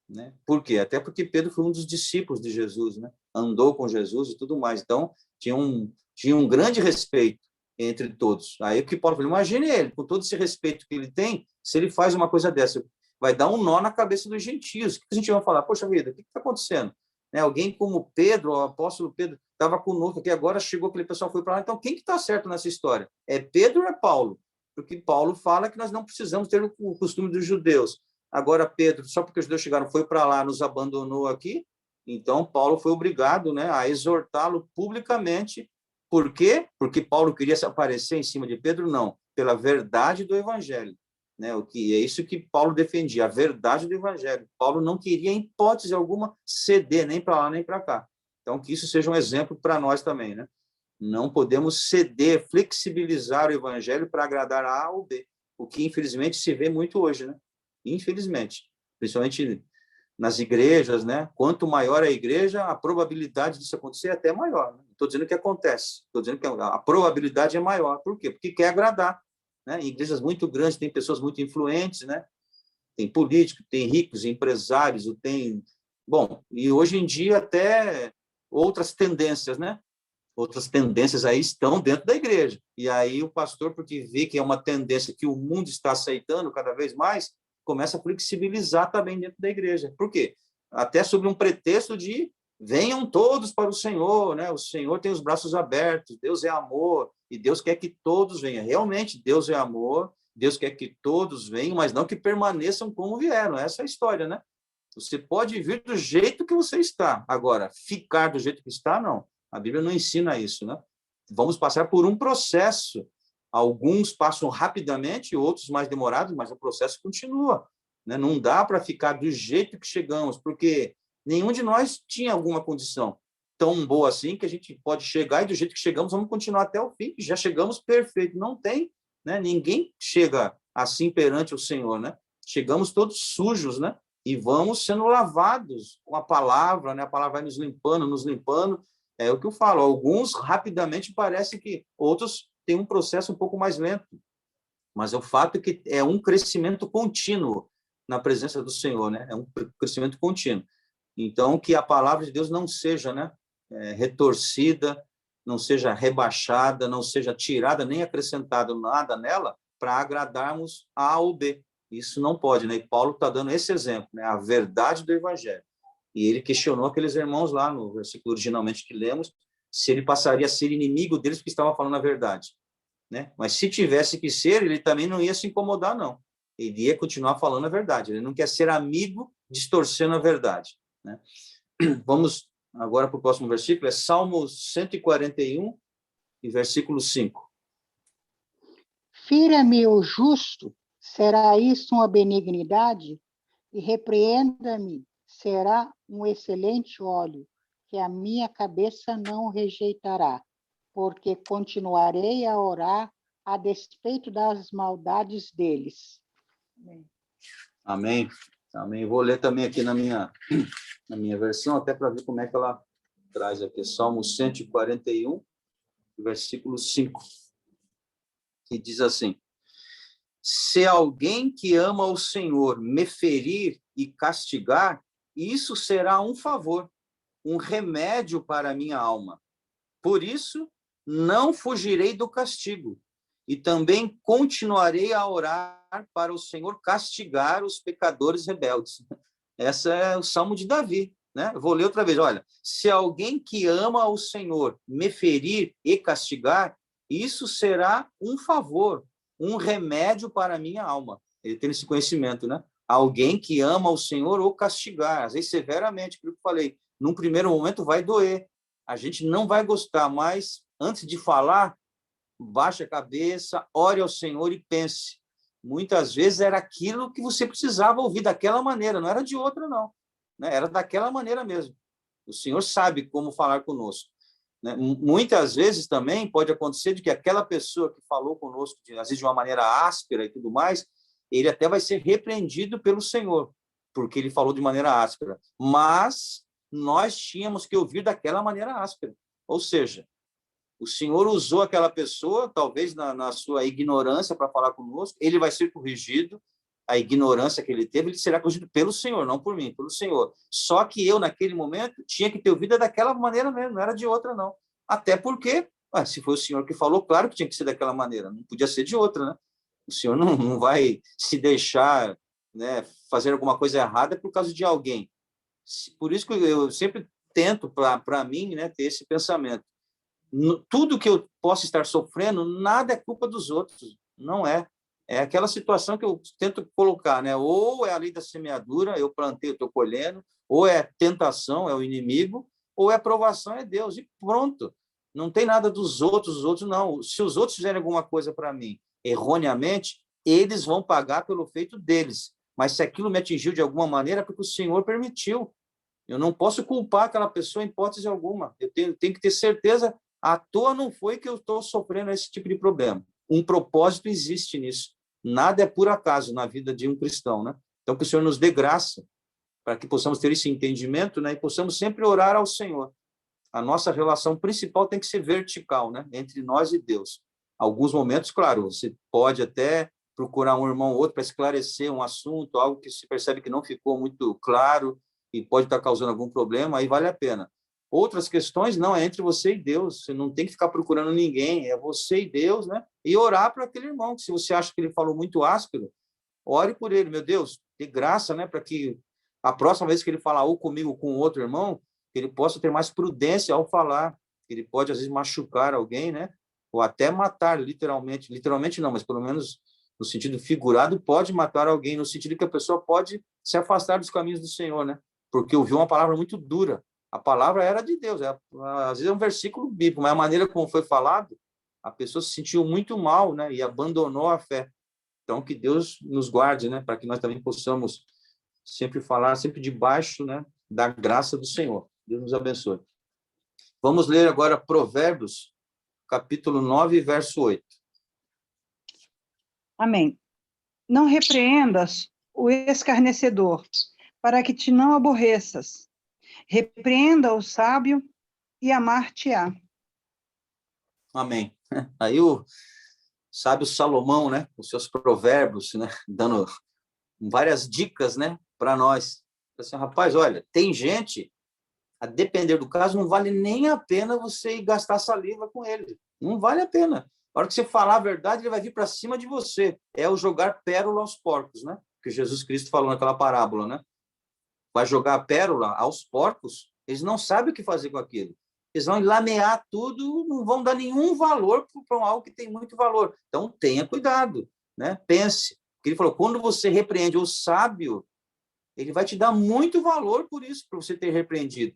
né? Por quê? Até porque Pedro foi um dos discípulos de Jesus, né? Andou com Jesus e tudo mais. Então, tinha um grande respeito entre todos. Aí o que Paulo falou: imagine ele, com todo esse respeito que ele tem, se ele faz uma coisa dessa, vai dar um nó na cabeça dos gentios. O que a gente vai falar? Poxa vida, o que está acontecendo? Né? Alguém como Pedro, o apóstolo Pedro, estava conosco aqui, agora chegou aquele pessoal, foi para lá. Então, quem que está certo nessa história? É Pedro ou é Paulo? Porque Paulo fala que nós não precisamos ter o costume dos judeus. Agora, Pedro, só porque os judeus chegaram, foi para lá, nos abandonou aqui. Então, Paulo foi obrigado, né, a exortá-lo publicamente. Por quê? Porque Paulo queria se aparecer em cima de Pedro? Não, pela verdade do evangelho. Né? O que é isso que Paulo defendia, a verdade do evangelho. Paulo não queria, em hipótese alguma, ceder nem para lá nem para cá. Então, que isso seja um exemplo para nós também, né? Não podemos ceder, flexibilizar o evangelho para agradar a ou B, o que infelizmente se vê muito hoje, né? Infelizmente, principalmente nas igrejas, né? Quanto maior a igreja, a probabilidade disso acontecer é até maior. Né? Estou dizendo que acontece, estou dizendo que a probabilidade é maior. Por quê? Porque quer agradar. Né? Em igrejas muito grandes tem pessoas muito influentes, né? Tem políticos, tem ricos, empresários, tem... Bom, e hoje em dia até outras tendências, né? Outras tendências aí estão dentro da igreja. E aí o pastor, porque vê que é uma tendência que o mundo está aceitando cada vez mais, começa a flexibilizar também dentro da igreja. Por quê? Até sob um pretexto de venham todos para o Senhor, né? O Senhor tem os braços abertos, Deus é amor, e Deus quer que todos venham. Realmente, Deus é amor, Deus quer que todos venham, mas não que permaneçam como vieram. Essa é a história, né? Você pode vir do jeito que você está. Agora, ficar do jeito que está, não. A Bíblia não ensina isso, né? Vamos passar por um processo. Alguns passam rapidamente, outros mais demorados, mas o processo continua. Né? Não dá para ficar do jeito que chegamos, porque nenhum de nós tinha alguma condição tão boa assim que a gente pode chegar e do jeito que chegamos vamos continuar até o fim. Já chegamos perfeito. Não tem né? Ninguém chega assim perante o Senhor, né? Chegamos todos sujos, né? E vamos sendo lavados com a palavra, né? A palavra vai nos limpando. É o que eu falo. Alguns rapidamente parece que outros têm um processo um pouco mais lento. Mas o fato é que é um crescimento contínuo na presença do Senhor, né? É um crescimento contínuo. Então, que a palavra de Deus não seja, né, retorcida, não seja rebaixada, não seja tirada, nem acrescentado nada nela para agradarmos A ou B. Isso não pode, né? E Paulo está dando esse exemplo, né? A verdade do Evangelho. E ele questionou aqueles irmãos lá no versículo originalmente que lemos, se ele passaria a ser inimigo deles porque estava falando a verdade, né? Mas se tivesse que ser, ele também não ia se incomodar, não. Ele ia continuar falando a verdade. Ele não quer ser amigo distorcendo a verdade, né? Vamos agora para o próximo versículo, é Salmo 141, e versículo 5. Fira-me o justo, será isso uma benignidade? E repreenda-me, será um excelente óleo, que a minha cabeça não rejeitará, porque continuarei a orar a despeito das maldades deles. Amém. Amém. Vou ler também aqui na minha versão, até para ver como é que ela traz aqui. Salmo 141, versículo 5, que diz assim: se alguém que ama o Senhor me ferir e castigar, isso será um favor, um remédio para a minha alma. Por isso, não fugirei do castigo, e também continuarei a orar para o Senhor castigar os pecadores rebeldes. Esse é o Salmo de Davi, né? Eu vou ler outra vez. Olha, se alguém que ama o Senhor me ferir e castigar, isso será um favor, um remédio para a minha alma. Ele tem esse conhecimento, né? Alguém que ama o Senhor ou castigar, às vezes severamente, pelo que eu falei, num primeiro momento vai doer, a gente não vai gostar, mas antes de falar, baixe a cabeça, ore ao Senhor e pense. Muitas vezes era aquilo que você precisava ouvir daquela maneira, não era de outra, não, né? Era daquela maneira mesmo. O Senhor sabe como falar conosco, né? Muitas vezes também pode acontecer de que aquela pessoa que falou conosco, às vezes de uma maneira áspera e tudo mais, ele até vai ser repreendido pelo Senhor, porque ele falou de maneira áspera. Mas nós tínhamos que ouvir daquela maneira áspera. Ou seja, o Senhor usou aquela pessoa, talvez na sua ignorância, para falar conosco, ele vai ser corrigido, a ignorância que ele teve, ele será corrigido pelo Senhor, não por mim, pelo Senhor. Só que eu, naquele momento, tinha que ter ouvido daquela maneira mesmo, não era de outra, não. Até porque, se foi o Senhor que falou, claro que tinha que ser daquela maneira, não podia ser de outra, né? O Senhor não vai se deixar, né, fazer alguma coisa errada por causa de alguém. Por isso que eu sempre tento, para mim, né, ter esse pensamento. Tudo que eu possa estar sofrendo, nada é culpa dos outros, não é. É aquela situação que eu tento colocar, né? Ou é a lei da semeadura, eu plantei, eu estou colhendo, ou é tentação, é o inimigo, ou é provação, é Deus, e pronto. Não tem nada dos outros, os outros não. Se os outros fizerem alguma coisa para mim erroneamente, eles vão pagar pelo feito deles. Mas se aquilo me atingiu de alguma maneira, é porque o Senhor permitiu. Eu não posso culpar aquela pessoa em hipótese alguma. Eu tenho que ter certeza, à toa não foi que eu estou sofrendo esse tipo de problema. Um propósito existe nisso. Nada é por acaso na vida de um cristão, né? Então, que o Senhor nos dê graça para que possamos ter esse entendimento, né? E possamos sempre orar ao Senhor. A nossa relação principal tem que ser vertical, né? Entre nós e Deus. Alguns momentos, claro, você pode até procurar um irmão ou outro para esclarecer um assunto, algo que se percebe que não ficou muito claro e pode estar causando algum problema, aí vale a pena. Outras questões, não, é entre você e Deus. Você não tem que ficar procurando ninguém, é você e Deus, né? E orar para aquele irmão, que se você acha que ele falou muito áspero, ore por ele. Meu Deus, dê graça, né? Para que a próxima vez que ele falar ou comigo ou com outro irmão, ele possa ter mais prudência ao falar. Ele pode, às vezes, machucar alguém, né? Ou até matar, literalmente. Literalmente não, mas pelo menos no sentido figurado, pode matar alguém, no sentido que a pessoa pode se afastar dos caminhos do Senhor, né? Porque ouviu uma palavra muito dura. A palavra era de Deus, às vezes é um versículo bíblico, mas a maneira como foi falado, a pessoa se sentiu muito mal, né? E abandonou a fé. Então, que Deus nos guarde, né? Para que nós também possamos sempre falar, sempre debaixo, né, da graça do Senhor. Deus nos abençoe. Vamos ler agora Provérbios, capítulo 9, verso 8. Amém. Não repreendas o escarnecedor, para que te não aborreças. Repreenda o sábio e amar-te-á. Amém. Aí o sábio Salomão, né, os seus provérbios, né, dando várias dicas, né, para nós. Assim, rapaz, olha, tem gente, a depender do caso, não vale nem a pena você ir gastar saliva com ele. Não vale a pena. A hora que você falar a verdade, ele vai vir para cima de você. É o jogar pérola aos porcos, né? Que Jesus Cristo falou naquela parábola, né? Vai jogar a pérola aos porcos, eles não sabem o que fazer com aquilo. Eles vão lamear tudo, não vão dar nenhum valor para algo que tem muito valor. Então, tenha cuidado, né? Pense. Porque ele falou, quando você repreende o sábio, ele vai te dar muito valor por isso, para você ter repreendido.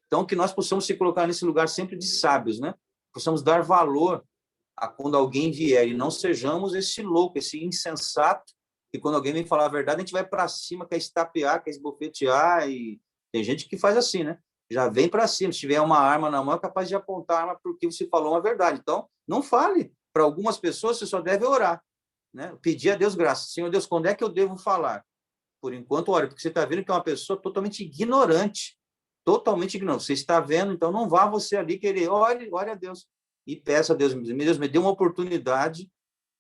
Então, que nós possamos se colocar nesse lugar sempre de sábios, né? Possamos dar valor a quando alguém vier, e não sejamos esse louco, esse insensato, que quando alguém vem falar a verdade, a gente vai para cima, quer estapear, quer esbofetear, e tem gente que faz assim, né? Já vem para cima, se tiver uma arma na mão, é capaz de apontar a arma porque você falou uma verdade. Então, não fale. Para algumas pessoas, você só deve orar, né? Pedir a Deus graça. Senhor Deus, quando é que eu devo falar? Por enquanto, ore, porque você está vendo que é uma pessoa totalmente ignorante. Totalmente ignorante. Você está vendo, então não vá você ali querer, ore a Deus. E peça a Deus, Deus, me dê uma oportunidade,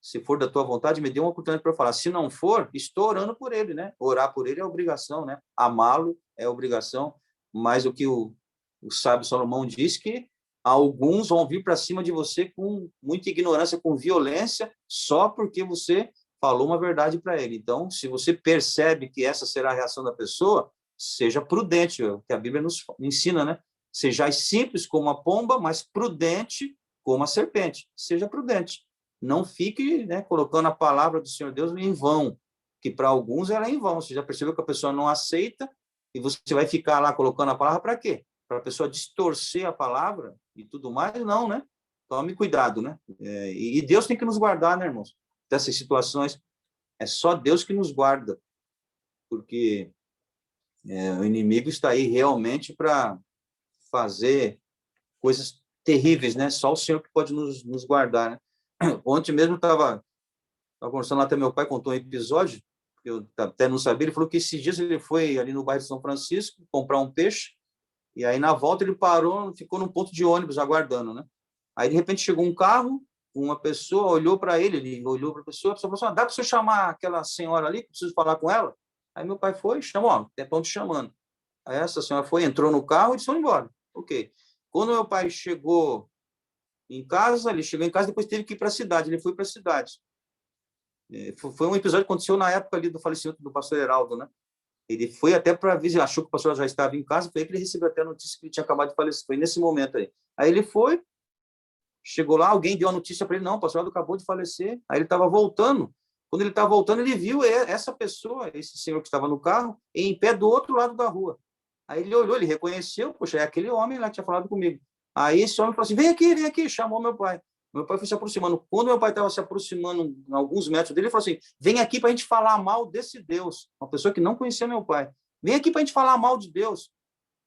se for da tua vontade, me dê uma oportunidade para falar. Se não for, estou orando por ele, né? Orar por ele é obrigação, né? Amá-lo é obrigação. Mas o que o sábio Salomão diz que alguns vão vir para cima de você com muita ignorância, com violência, só porque você falou uma verdade para ele. Então, se você percebe que essa será a reação da pessoa, seja prudente, que a Bíblia nos ensina, né? Sejais simples como a pomba, mas prudente como a serpente. Seja prudente. Não fique, né, colocando a palavra do Senhor Deus em vão, que para alguns ela é em vão. Você já percebeu que a pessoa não aceita e você vai ficar lá colocando a palavra para quê? Para a pessoa distorcer a palavra e tudo mais? Não, né? Tome cuidado, né? E Deus tem que nos guardar, né, irmãos? Dessas situações. É só Deus que nos guarda, porque o inimigo está aí realmente para fazer coisas terríveis, né? Só o Senhor que pode nos guardar, né? Ontem mesmo estava conversando lá, até meu pai contou um episódio, que eu até não sabia, ele falou que esses dias ele foi ali no bairro de São Francisco comprar um peixe, e aí na volta ele parou, ficou num ponto de ônibus aguardando, né? Aí de repente chegou um carro, uma pessoa olhou para ele olhou para a pessoa falou assim, dá para você chamar aquela senhora ali, que preciso falar com ela? Aí meu pai foi, chamou, ó, estão te chamando. Aí essa senhora foi, entrou no carro e eles foram embora. Ok. Quando meu pai chegou em casa, ele chegou em casa, depois teve que ir para a cidade, ele foi para a cidade. Foi um episódio que aconteceu na época ali do falecimento do pastor Heraldo, né? Ele foi até para visitar, achou que o pastor já estava em casa, foi aí que ele recebeu até a notícia que ele tinha acabado de falecer, foi nesse momento aí. Aí ele foi, chegou lá, alguém deu a notícia para ele, não, o pastor Heraldo acabou de falecer. Aí ele estava voltando, quando ele estava voltando, ele viu essa pessoa, esse senhor que estava no carro, em pé do outro lado da rua. Aí ele olhou, ele reconheceu, poxa, é aquele homem lá que tinha falado comigo. Aí esse homem falou assim, vem aqui, chamou meu pai. Meu pai foi se aproximando. Quando meu pai estava se aproximando alguns metros dele, ele falou assim, vem aqui para a gente falar mal desse Deus. Uma pessoa que não conhecia meu pai. Vem aqui para a gente falar mal de Deus.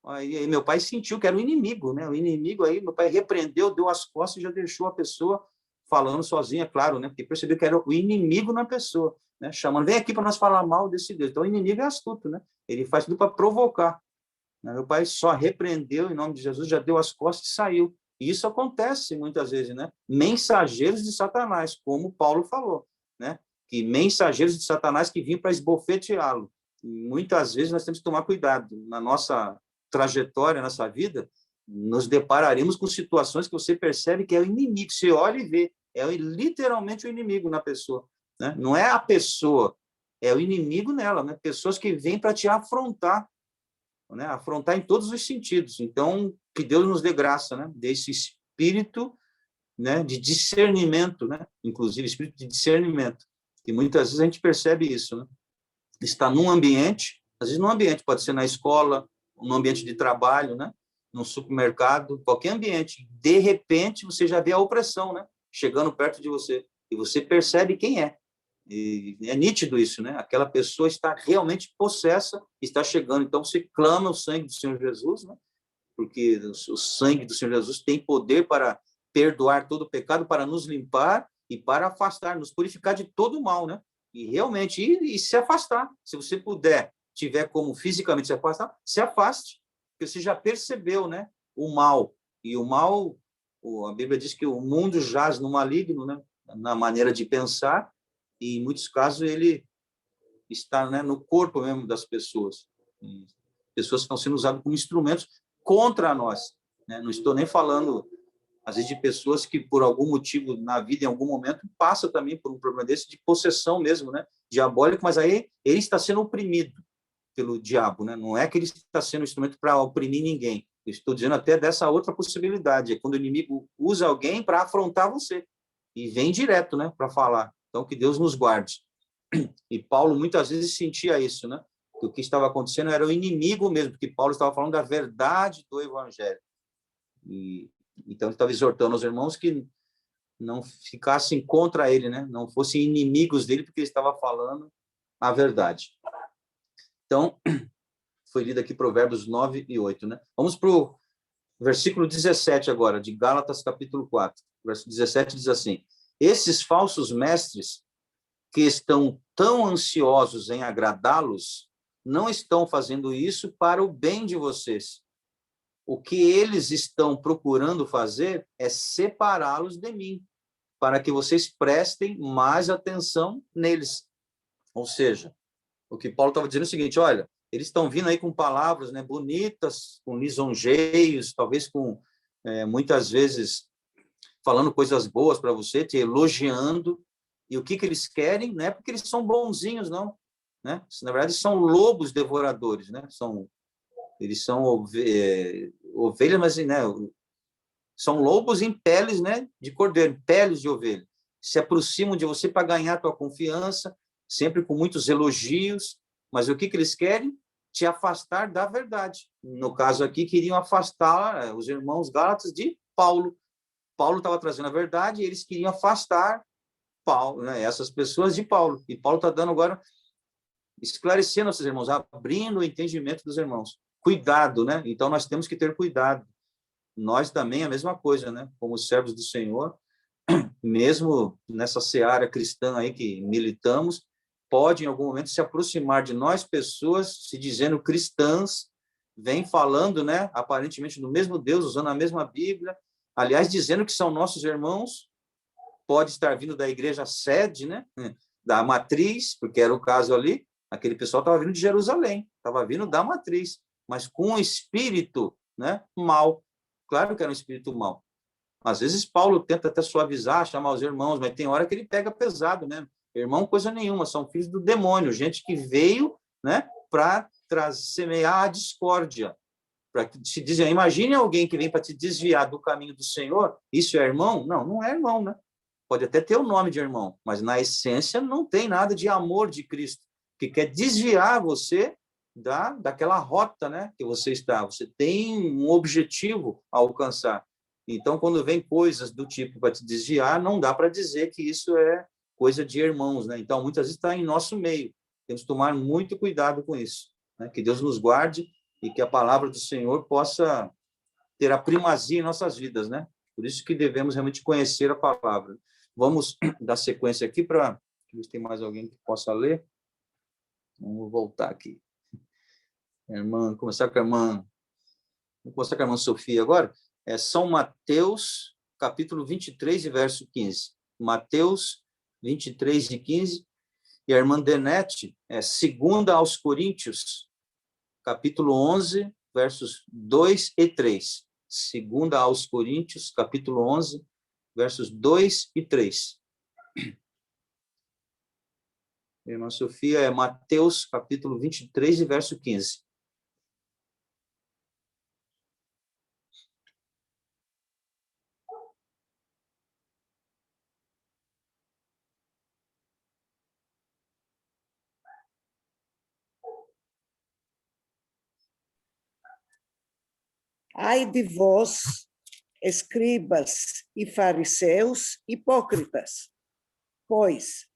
Aí meu pai sentiu que era o inimigo, né? O inimigo aí, meu pai repreendeu, deu as costas e já deixou a pessoa falando sozinha, claro, né? Porque percebeu que era o inimigo na pessoa, né? Chamando, vem aqui para nós falar mal desse Deus. Então o inimigo é astuto, né? Ele faz tudo para provocar. Meu pai só repreendeu em nome de Jesus, já deu as costas e saiu. E isso acontece muitas vezes, né? Mensageiros de Satanás, como Paulo falou, né? Que mensageiros de Satanás que vinham para esbofeteá-lo. Muitas vezes nós temos que tomar cuidado. Na nossa trajetória, nessa vida, nos depararemos com situações que você percebe que é o inimigo. Você olha e vê, é literalmente o inimigo na pessoa, né? Não é a pessoa, é o inimigo nela, né? Pessoas que vêm para te afrontar, né? Afrontar em todos os sentidos. Então, que Deus nos dê graça, né? Desse espírito, né? De discernimento, né? Inclusive, espírito de discernimento. E muitas vezes a gente percebe isso, né? Está num ambiente, às vezes num ambiente, pode ser na escola, num ambiente de trabalho, né? Num supermercado, qualquer ambiente. De repente, você já vê a opressão, né? Chegando perto de você. E você percebe quem é. E é nítido isso, né? Aquela pessoa está realmente possessa, está chegando. Então, você clama o sangue do Senhor Jesus, né? Porque o sangue do Senhor Jesus tem poder para perdoar todo o pecado, para nos limpar e para afastar, nos purificar de todo o mal, né? E realmente ir e se afastar. Se você puder, tiver como fisicamente se afastar, se afaste, porque você já percebeu, né? O mal. E o mal, a Bíblia diz que o mundo jaz no maligno, né? Na maneira de pensar, e em muitos casos ele está, né, no corpo mesmo das pessoas. E pessoas que estão sendo usadas como instrumentos contra nós, né? Não estou nem falando, às vezes, de pessoas que, por algum motivo na vida, em algum momento, passa também por um problema desse de possessão mesmo, né? Diabólico, mas aí ele está sendo oprimido pelo diabo, né? Não é que ele está sendo um instrumento para oprimir ninguém. Eu estou dizendo até dessa outra possibilidade, é quando o inimigo usa alguém para afrontar você e vem direto, né, para falar. Então, que Deus nos guarde. E Paulo muitas vezes sentia isso, né? Que o que estava acontecendo era o inimigo mesmo, porque Paulo estava falando da verdade do evangelho. E então ele estava exortando os irmãos que não ficassem contra ele, né? Não fossem inimigos dele, porque ele estava falando a verdade. Então, foi lido aqui Provérbios 9 e 8, né? Vamos para o versículo 17 agora, de Gálatas, capítulo 4. Verso 17 diz assim: esses falsos mestres que estão tão ansiosos em agradá-los, não estão fazendo isso para o bem de vocês. O que eles estão procurando fazer é separá-los de mim, para que vocês prestem mais atenção neles. Ou seja, o que Paulo estava dizendo é o seguinte: olha, eles estão vindo aí com palavras, né, bonitas, com lisonjeios, talvez com, muitas vezes, falando coisas boas para você, te elogiando. E o que eles querem? Não é porque eles são bonzinhos, não. Né? Na verdade, são lobos devoradores. Né? Eles são ovelhas, mas, né, são lobos em peles, né, de cordeiro, peles de ovelha. Se aproximam de você para ganhar a tua confiança, sempre com muitos elogios. Mas o que eles querem? Te afastar da verdade. No caso aqui, queriam afastar os irmãos Gálatas de Paulo. Paulo estava trazendo a verdade e eles queriam afastar Paulo, né, essas pessoas de Paulo. E Paulo está dando agora, esclarecendo esses irmãos, abrindo o entendimento dos irmãos. Cuidado, né? Então nós temos que ter cuidado. Nós também a mesma coisa, né? Como servos do Senhor, mesmo nessa seara cristã aí que militamos, pode em algum momento se aproximar de nós pessoas se dizendo cristãs, vem falando, né, aparentemente do mesmo Deus, usando a mesma Bíblia, aliás, dizendo que são nossos irmãos, pode estar vindo da igreja sede, né, da matriz, porque era o caso ali, aquele pessoal estava vindo de Jerusalém, estava vindo da matriz, mas com um espírito, né, mau. Claro que era um espírito mau. Às vezes Paulo tenta até suavizar, chamar os irmãos, mas tem hora que ele pega pesado, né? Irmão, coisa nenhuma, são filhos do demônio, gente que veio, né, para semear a discórdia, para te dizer, imagine alguém que vem para te desviar do caminho do Senhor, isso é irmão? Não, não é irmão, né? Pode até ter o nome de irmão, mas na essência não tem nada de amor de Cristo, que quer desviar você daquela rota, né, que você está. Você tem um objetivo a alcançar. Então, quando vem coisas do tipo para te desviar, não dá para dizer que isso é coisa de irmãos, né? Então, muitas vezes está em nosso meio. Temos que tomar muito cuidado com isso, né? Que Deus nos guarde e que a palavra do Senhor possa ter a primazia em nossas vidas, né? Por isso que devemos realmente conhecer a palavra. Vamos dar sequência aqui para ver se tem mais alguém que possa ler. Vamos voltar aqui. Vamos começar com a irmã Sofia agora. É São Mateus, capítulo 23, verso 15. Mateus 23 e 15. E a irmã Denete é 2 aos Coríntios, capítulo 11, versos 2 e 3. 2 aos Coríntios, capítulo 11, versos 2 e 3. Irmã Sofia, é Mateus, capítulo 23 e verso 15. Ai de vós, escribas e fariseus hipócritas, pois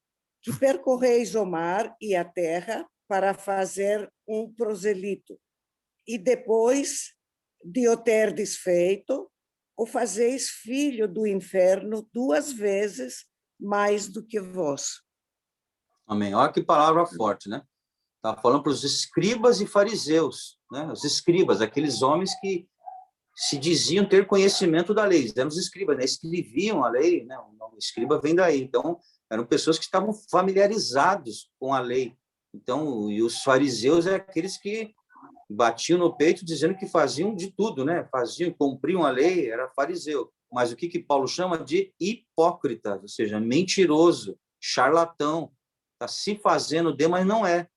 que percorreis o mar e a terra para fazer um proselito, e depois de o terdes feito, o fazeis filho do inferno 2 vezes mais do que vós. Amém. Olha que palavra forte, né? Está falando para os escribas e fariseus, né? Os escribas, aqueles homens que se diziam ter conhecimento da lei, eram os escribas, né? Escreviam a lei, né? O escriba vem daí. Então, eram pessoas que estavam familiarizados com a lei. Então, e os fariseus eram aqueles que batiam no peito dizendo que faziam de tudo, né? Faziam, cumpriam a lei, era fariseu. Mas o que Paulo chama de hipócrita, ou seja, mentiroso, charlatão, está se fazendo de, mas não é.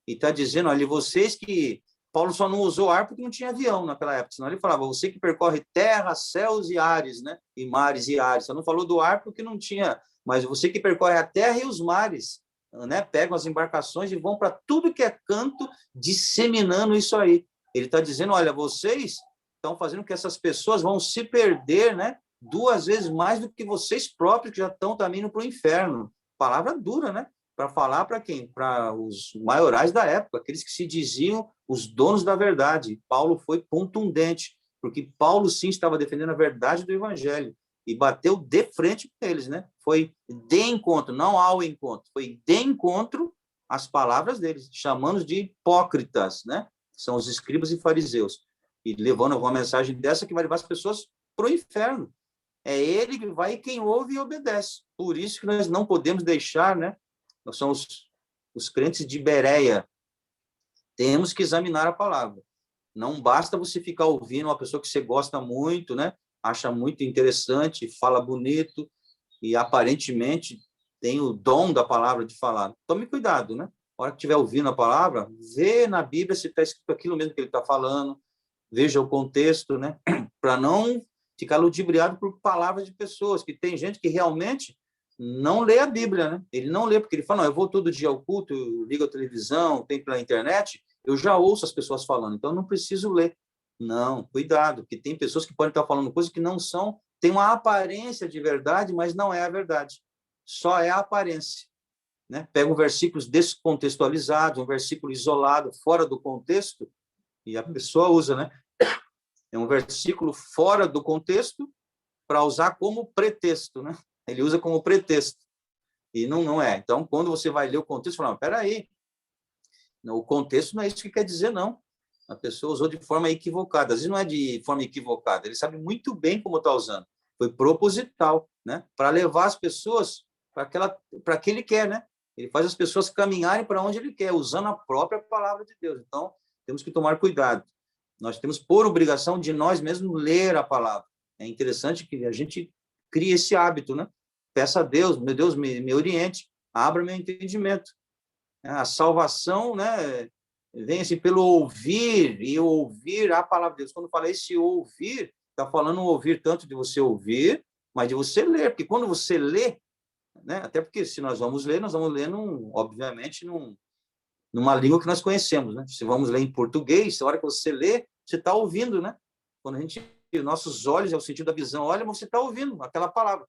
E está dizendo, olha, vocês que... Paulo só não usou ar porque não tinha avião naquela época, senão ele falava, você que percorre terra, céus e ares, né? E mares e ares. Só não falou do ar porque não tinha, mas você que percorre a terra e os mares, né? Pegam as embarcações e vão para tudo que é canto, disseminando isso aí. Ele está dizendo, olha, vocês estão fazendo que essas pessoas vão se perder, né? 2 vezes mais do que vocês próprios, que já estão também indo para o inferno. Palavra dura, né? Para falar para quem? Para os maiorais da época, aqueles que se diziam os donos da verdade. Paulo foi contundente, porque Paulo sim estava defendendo a verdade do evangelho e bateu de frente com eles, né? Foi de encontro, não ao encontro, foi de encontro às palavras deles, chamando-os de hipócritas, né? São os escribas e fariseus. E levando uma mensagem dessa que vai levar as pessoas para o inferno. É ele que vai, quem ouve e obedece. Por isso que nós não podemos deixar, né? Nós somos os crentes de Bereia. Temos que examinar a palavra. Não basta você ficar ouvindo uma pessoa que você gosta muito, né? Acha muito interessante, fala bonito e aparentemente tem o dom da palavra de falar. Tome cuidado, né? Na hora que estiver ouvindo a palavra, vê na Bíblia se está escrito aquilo mesmo que ele está falando, veja o contexto, né? Para não ficar ludibriado por palavras de pessoas, que tem gente que realmente não lê a Bíblia, né? Ele não lê, porque ele fala, não, eu vou todo dia ao culto, eu ligo a televisão, tem pela internet, eu já ouço as pessoas falando, então eu não preciso ler. Não, cuidado, porque tem pessoas que podem estar falando coisas que não são, tem uma aparência de verdade, mas não é a verdade. Só é a aparência, né? Pega um versículo descontextualizado, um versículo isolado, fora do contexto, e a pessoa usa, né? É um versículo fora do contexto para usar como pretexto, né? Ele usa como pretexto. E não é. Então, quando você vai ler o contexto, você fala, espera aí, o contexto não é isso que quer dizer, não. A pessoa usou de forma equivocada. Às vezes não é de forma equivocada, ele sabe muito bem como está usando. Foi proposital, né? Para levar as pessoas para que ele quer, né? Ele faz as pessoas caminharem para onde ele quer, usando a própria palavra de Deus. Então, temos que tomar cuidado. Nós temos por obrigação de nós mesmos ler a palavra. É interessante que a gente crie esse hábito, né? Peça a Deus, meu Deus, me oriente, abra meu entendimento. A salvação, né, vem assim pelo ouvir, e ouvir a palavra de Deus. Quando fala esse ouvir, está falando ouvir tanto de você ouvir, mas de você ler, porque quando você lê, né, até porque se nós vamos ler obviamente, numa língua que nós conhecemos, né? Se vamos ler em português, a hora que você lê, você está ouvindo, né? Quando a gente, nossos olhos é o sentido da visão, olha, você está ouvindo aquela palavra.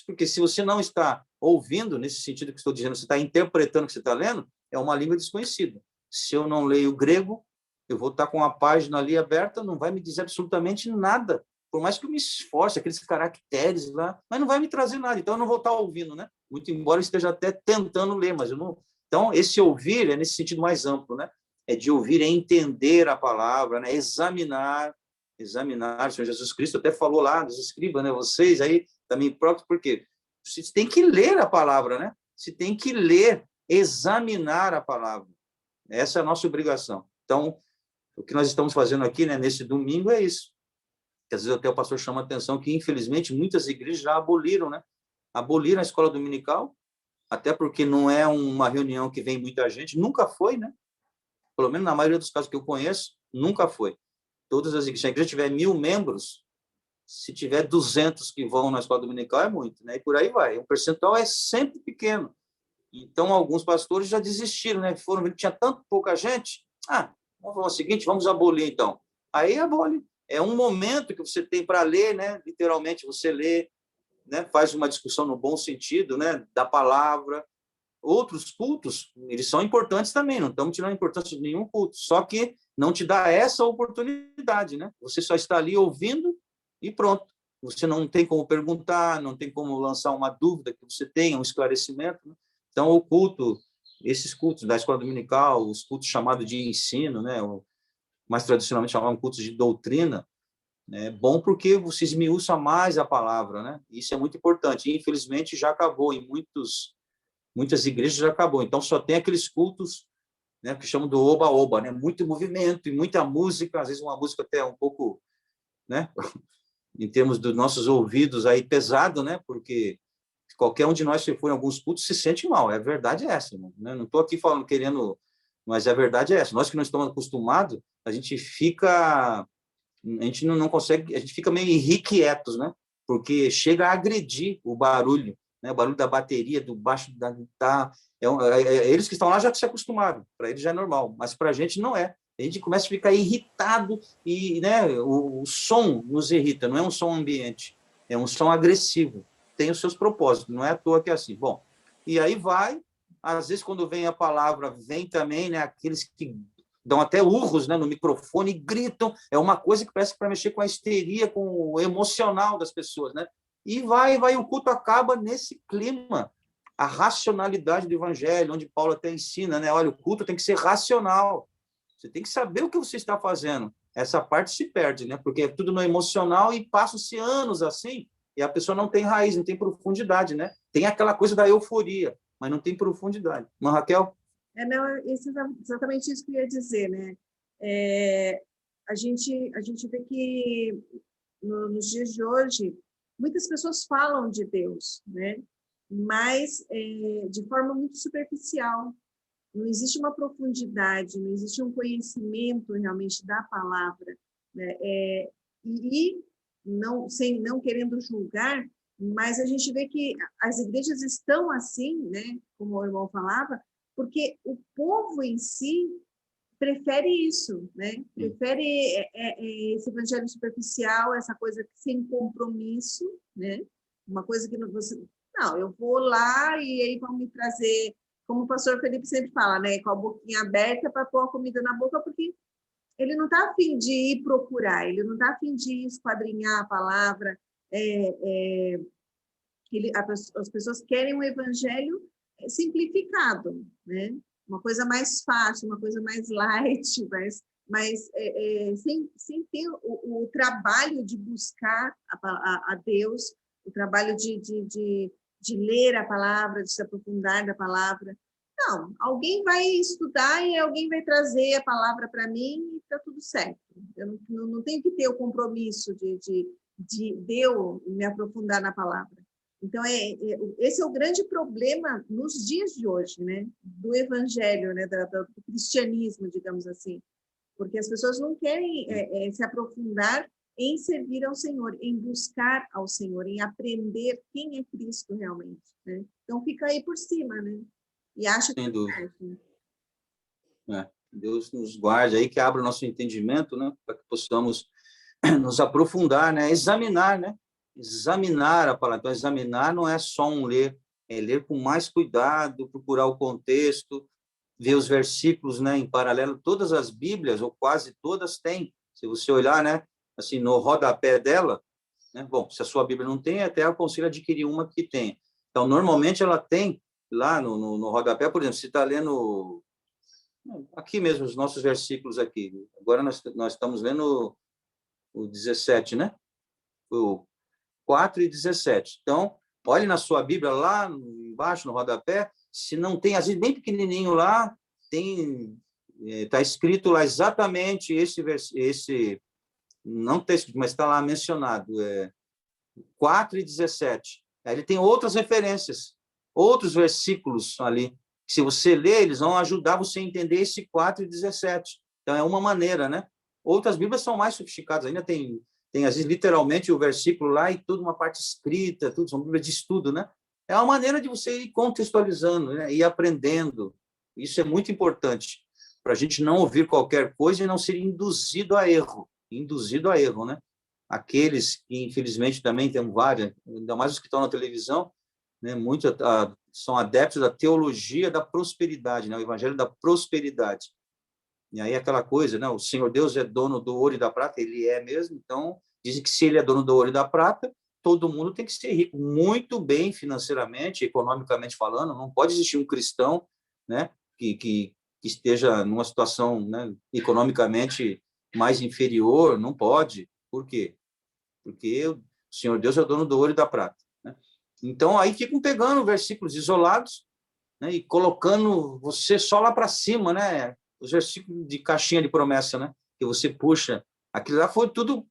Porque se você não está ouvindo, nesse sentido que estou dizendo, você está interpretando o que você está lendo, é uma língua desconhecida. Se eu não leio grego, eu vou estar com a página ali aberta, não vai me dizer absolutamente nada. Por mais que eu me esforce, aqueles caracteres lá, mas não vai me trazer nada. Então, eu não vou estar ouvindo, né? Muito embora eu esteja até tentando ler, mas eu não... Então, esse ouvir é nesse sentido mais amplo, né? É de ouvir, é entender a palavra, né? Examinar. O Senhor Jesus Cristo até falou lá dos escribas, né? Vocês aí também próprios, porque você tem que ler a palavra, né? Você tem que ler, examinar a palavra. Essa é a nossa obrigação. Então, o que nós estamos fazendo aqui, né, nesse domingo é isso. Que às vezes até o pastor chama a atenção que, infelizmente, muitas igrejas já aboliram, né? Aboliram a escola dominical, até porque não é uma reunião que vem muita gente, nunca foi, né? Pelo menos na maioria dos casos que eu conheço, nunca foi. Todas as igrejas, se a igreja tiver 1.000 membros, se tiver 200 que vão na escola dominical, é muito, né? E por aí vai. O percentual é sempre pequeno. Então, alguns pastores já desistiram, né? Foram ver que tinha tão pouca gente. Vamos fazer o seguinte, vamos abolir, então. Aí abole. É um momento que você tem para ler, né? Literalmente, você lê, né? Faz uma discussão no bom sentido, né? Da palavra. Outros cultos, eles são importantes também, não estamos tirando a importância de nenhum culto, só que não te dá essa oportunidade, né? Você só está ali ouvindo e pronto. você não tem como perguntar, não tem como lançar uma dúvida que você tenha, um esclarecimento, né? Então, o culto, esses cultos da escola dominical, os cultos chamados de ensino, né? Mais tradicionalmente chamavam cultos de doutrina, é bom porque você esmiuça mais a palavra, né? Isso é muito importante. E, infelizmente, já acabou. Em muitas igrejas já acabou. Então, só tem aqueles cultos, né, que chamam do oba-oba, né? Muito movimento e muita música, às vezes uma música até um pouco, né? Em termos dos nossos ouvidos aí pesado, né? Porque qualquer um de nós que for em alguns cultos se sente mal. A verdade é essa, né? Não estou aqui falando querendo, mas a verdade é essa. Nós que não estamos acostumados, a gente não consegue, a gente fica meio irrequietos, né? Porque chega a agredir o barulho, né? O barulho da bateria, do baixo da guitarra. Eles que estão lá já se acostumaram, para eles já é normal, mas para a gente não é. A gente começa a ficar irritado e, né, o som nos irrita, não é um som ambiente, é um som agressivo, tem os seus propósitos, não é à toa que é assim. Bom, e aí vai, às vezes quando vem a palavra, vem também, né, aqueles que dão até urros, né, no microfone e gritam, é uma coisa que parece para mexer com a histeria, com o emocional das pessoas, né? E vai, o culto acaba nesse clima, a racionalidade do evangelho, onde Paulo até ensina, né? Olha, o culto tem que ser racional. Você tem que saber o que você está fazendo. Essa parte se perde, né? Porque é tudo no emocional e passam-se anos assim, e a pessoa não tem raiz, não tem profundidade, né? Tem aquela coisa da euforia, mas não tem profundidade. Não, Raquel? Não, exatamente isso que eu ia dizer, né? A gente vê que nos dias de hoje, muitas pessoas falam de Deus, né? Mas de forma muito superficial. Não existe uma profundidade, não existe um conhecimento realmente da palavra, né? E não querendo julgar, mas a gente vê que as igrejas estão assim, né? Como o irmão falava, porque o povo em si prefere isso, né? Prefere esse evangelho superficial, essa coisa sem compromisso, né? Uma coisa que não, eu vou lá e aí vão me trazer, como o pastor Felipe sempre fala, né? Com a boquinha aberta para pôr a comida na boca, porque ele não está a fim de ir procurar, ele não está a fim de esquadrinhar a palavra. As pessoas querem um evangelho simplificado, né? Uma coisa mais fácil, uma coisa mais light, mas sem ter o trabalho de buscar a Deus, o trabalho de ler a palavra, de se aprofundar na palavra. Não, alguém vai estudar e alguém vai trazer a palavra para mim e está tudo certo. Eu não tenho que ter o compromisso de eu me aprofundar na palavra. Então, esse é o grande problema nos dias de hoje, né? Do evangelho, né? Do cristianismo, digamos assim. Porque as pessoas não querem se aprofundar em servir ao Senhor, em buscar ao Senhor, em aprender quem é Cristo realmente, né? Então, fica aí por cima, né? E acha que... Sem dúvida. Deus nos guarde aí, que abra o nosso entendimento, né? Para que possamos nos aprofundar, né? Examinar, né? Examinar a palavra. Então, examinar não é só um ler, é ler com mais cuidado, procurar o contexto, ver os versículos, né, em paralelo. Todas as Bíblias, ou quase todas, têm. Se você olhar, né, assim, no rodapé dela, né, bom, se a sua Bíblia não tem, até aconselho adquirir uma que tenha. Então, normalmente ela tem lá no rodapé, por exemplo, se está lendo aqui mesmo, os nossos versículos aqui. Agora nós estamos lendo o 17, né? O 4 e 17. Então, olhe na sua Bíblia lá embaixo, no rodapé, se não tem, às vezes bem pequenininho lá, está escrito lá exatamente esse não está escrito, mas está lá mencionado, 4 e 17. Aí ele tem outras referências, outros versículos ali, que se você ler, eles vão ajudar você a entender esse 4 e 17. Então, é uma maneira, né? Outras Bíblias são mais sofisticadas, ainda tem às vezes, literalmente, o versículo lá e tudo uma parte escrita, tudo, são Bíblias de estudo, né? É uma maneira de você ir contextualizando, né? Ir aprendendo. Isso é muito importante, para a gente não ouvir qualquer coisa e não ser induzido a erro, né? Aqueles que, infelizmente, também tem vários, ainda mais os que estão na televisão, né? Muitos são adeptos da teologia da prosperidade, né? O evangelho da prosperidade. E aí aquela coisa, né? O Senhor Deus é dono do ouro e da prata, ele é mesmo, então Dizem que se ele é dono do ouro e da prata, todo mundo tem que ser rico, muito bem financeiramente, economicamente falando. Não pode existir um cristão, né, que esteja numa situação, né, economicamente mais inferior, não pode. Por quê? Porque o Senhor Deus é o dono do ouro e da prata, né? Então, aí ficam pegando versículos isolados, né, e colocando você só lá para cima, né? Os versículos de caixinha de promessa, né? Que você puxa. Aquilo lá foi tudo,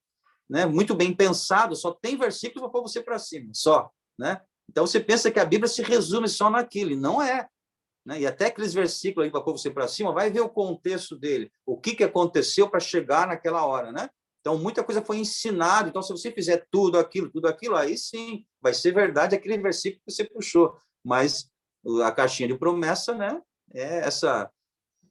né, muito bem pensado, só tem versículos para pôr você para cima, só, né? Então, você pensa que a Bíblia se resume só naquilo, e não é. Né? E até aqueles versículos aí para pôr você para cima, vai ver o contexto dele, o que aconteceu para chegar naquela hora, né? Então, muita coisa foi ensinada. Então, se você fizer tudo aquilo, aí sim, vai ser verdade aquele versículo que você puxou. Mas a caixinha de promessa, né, é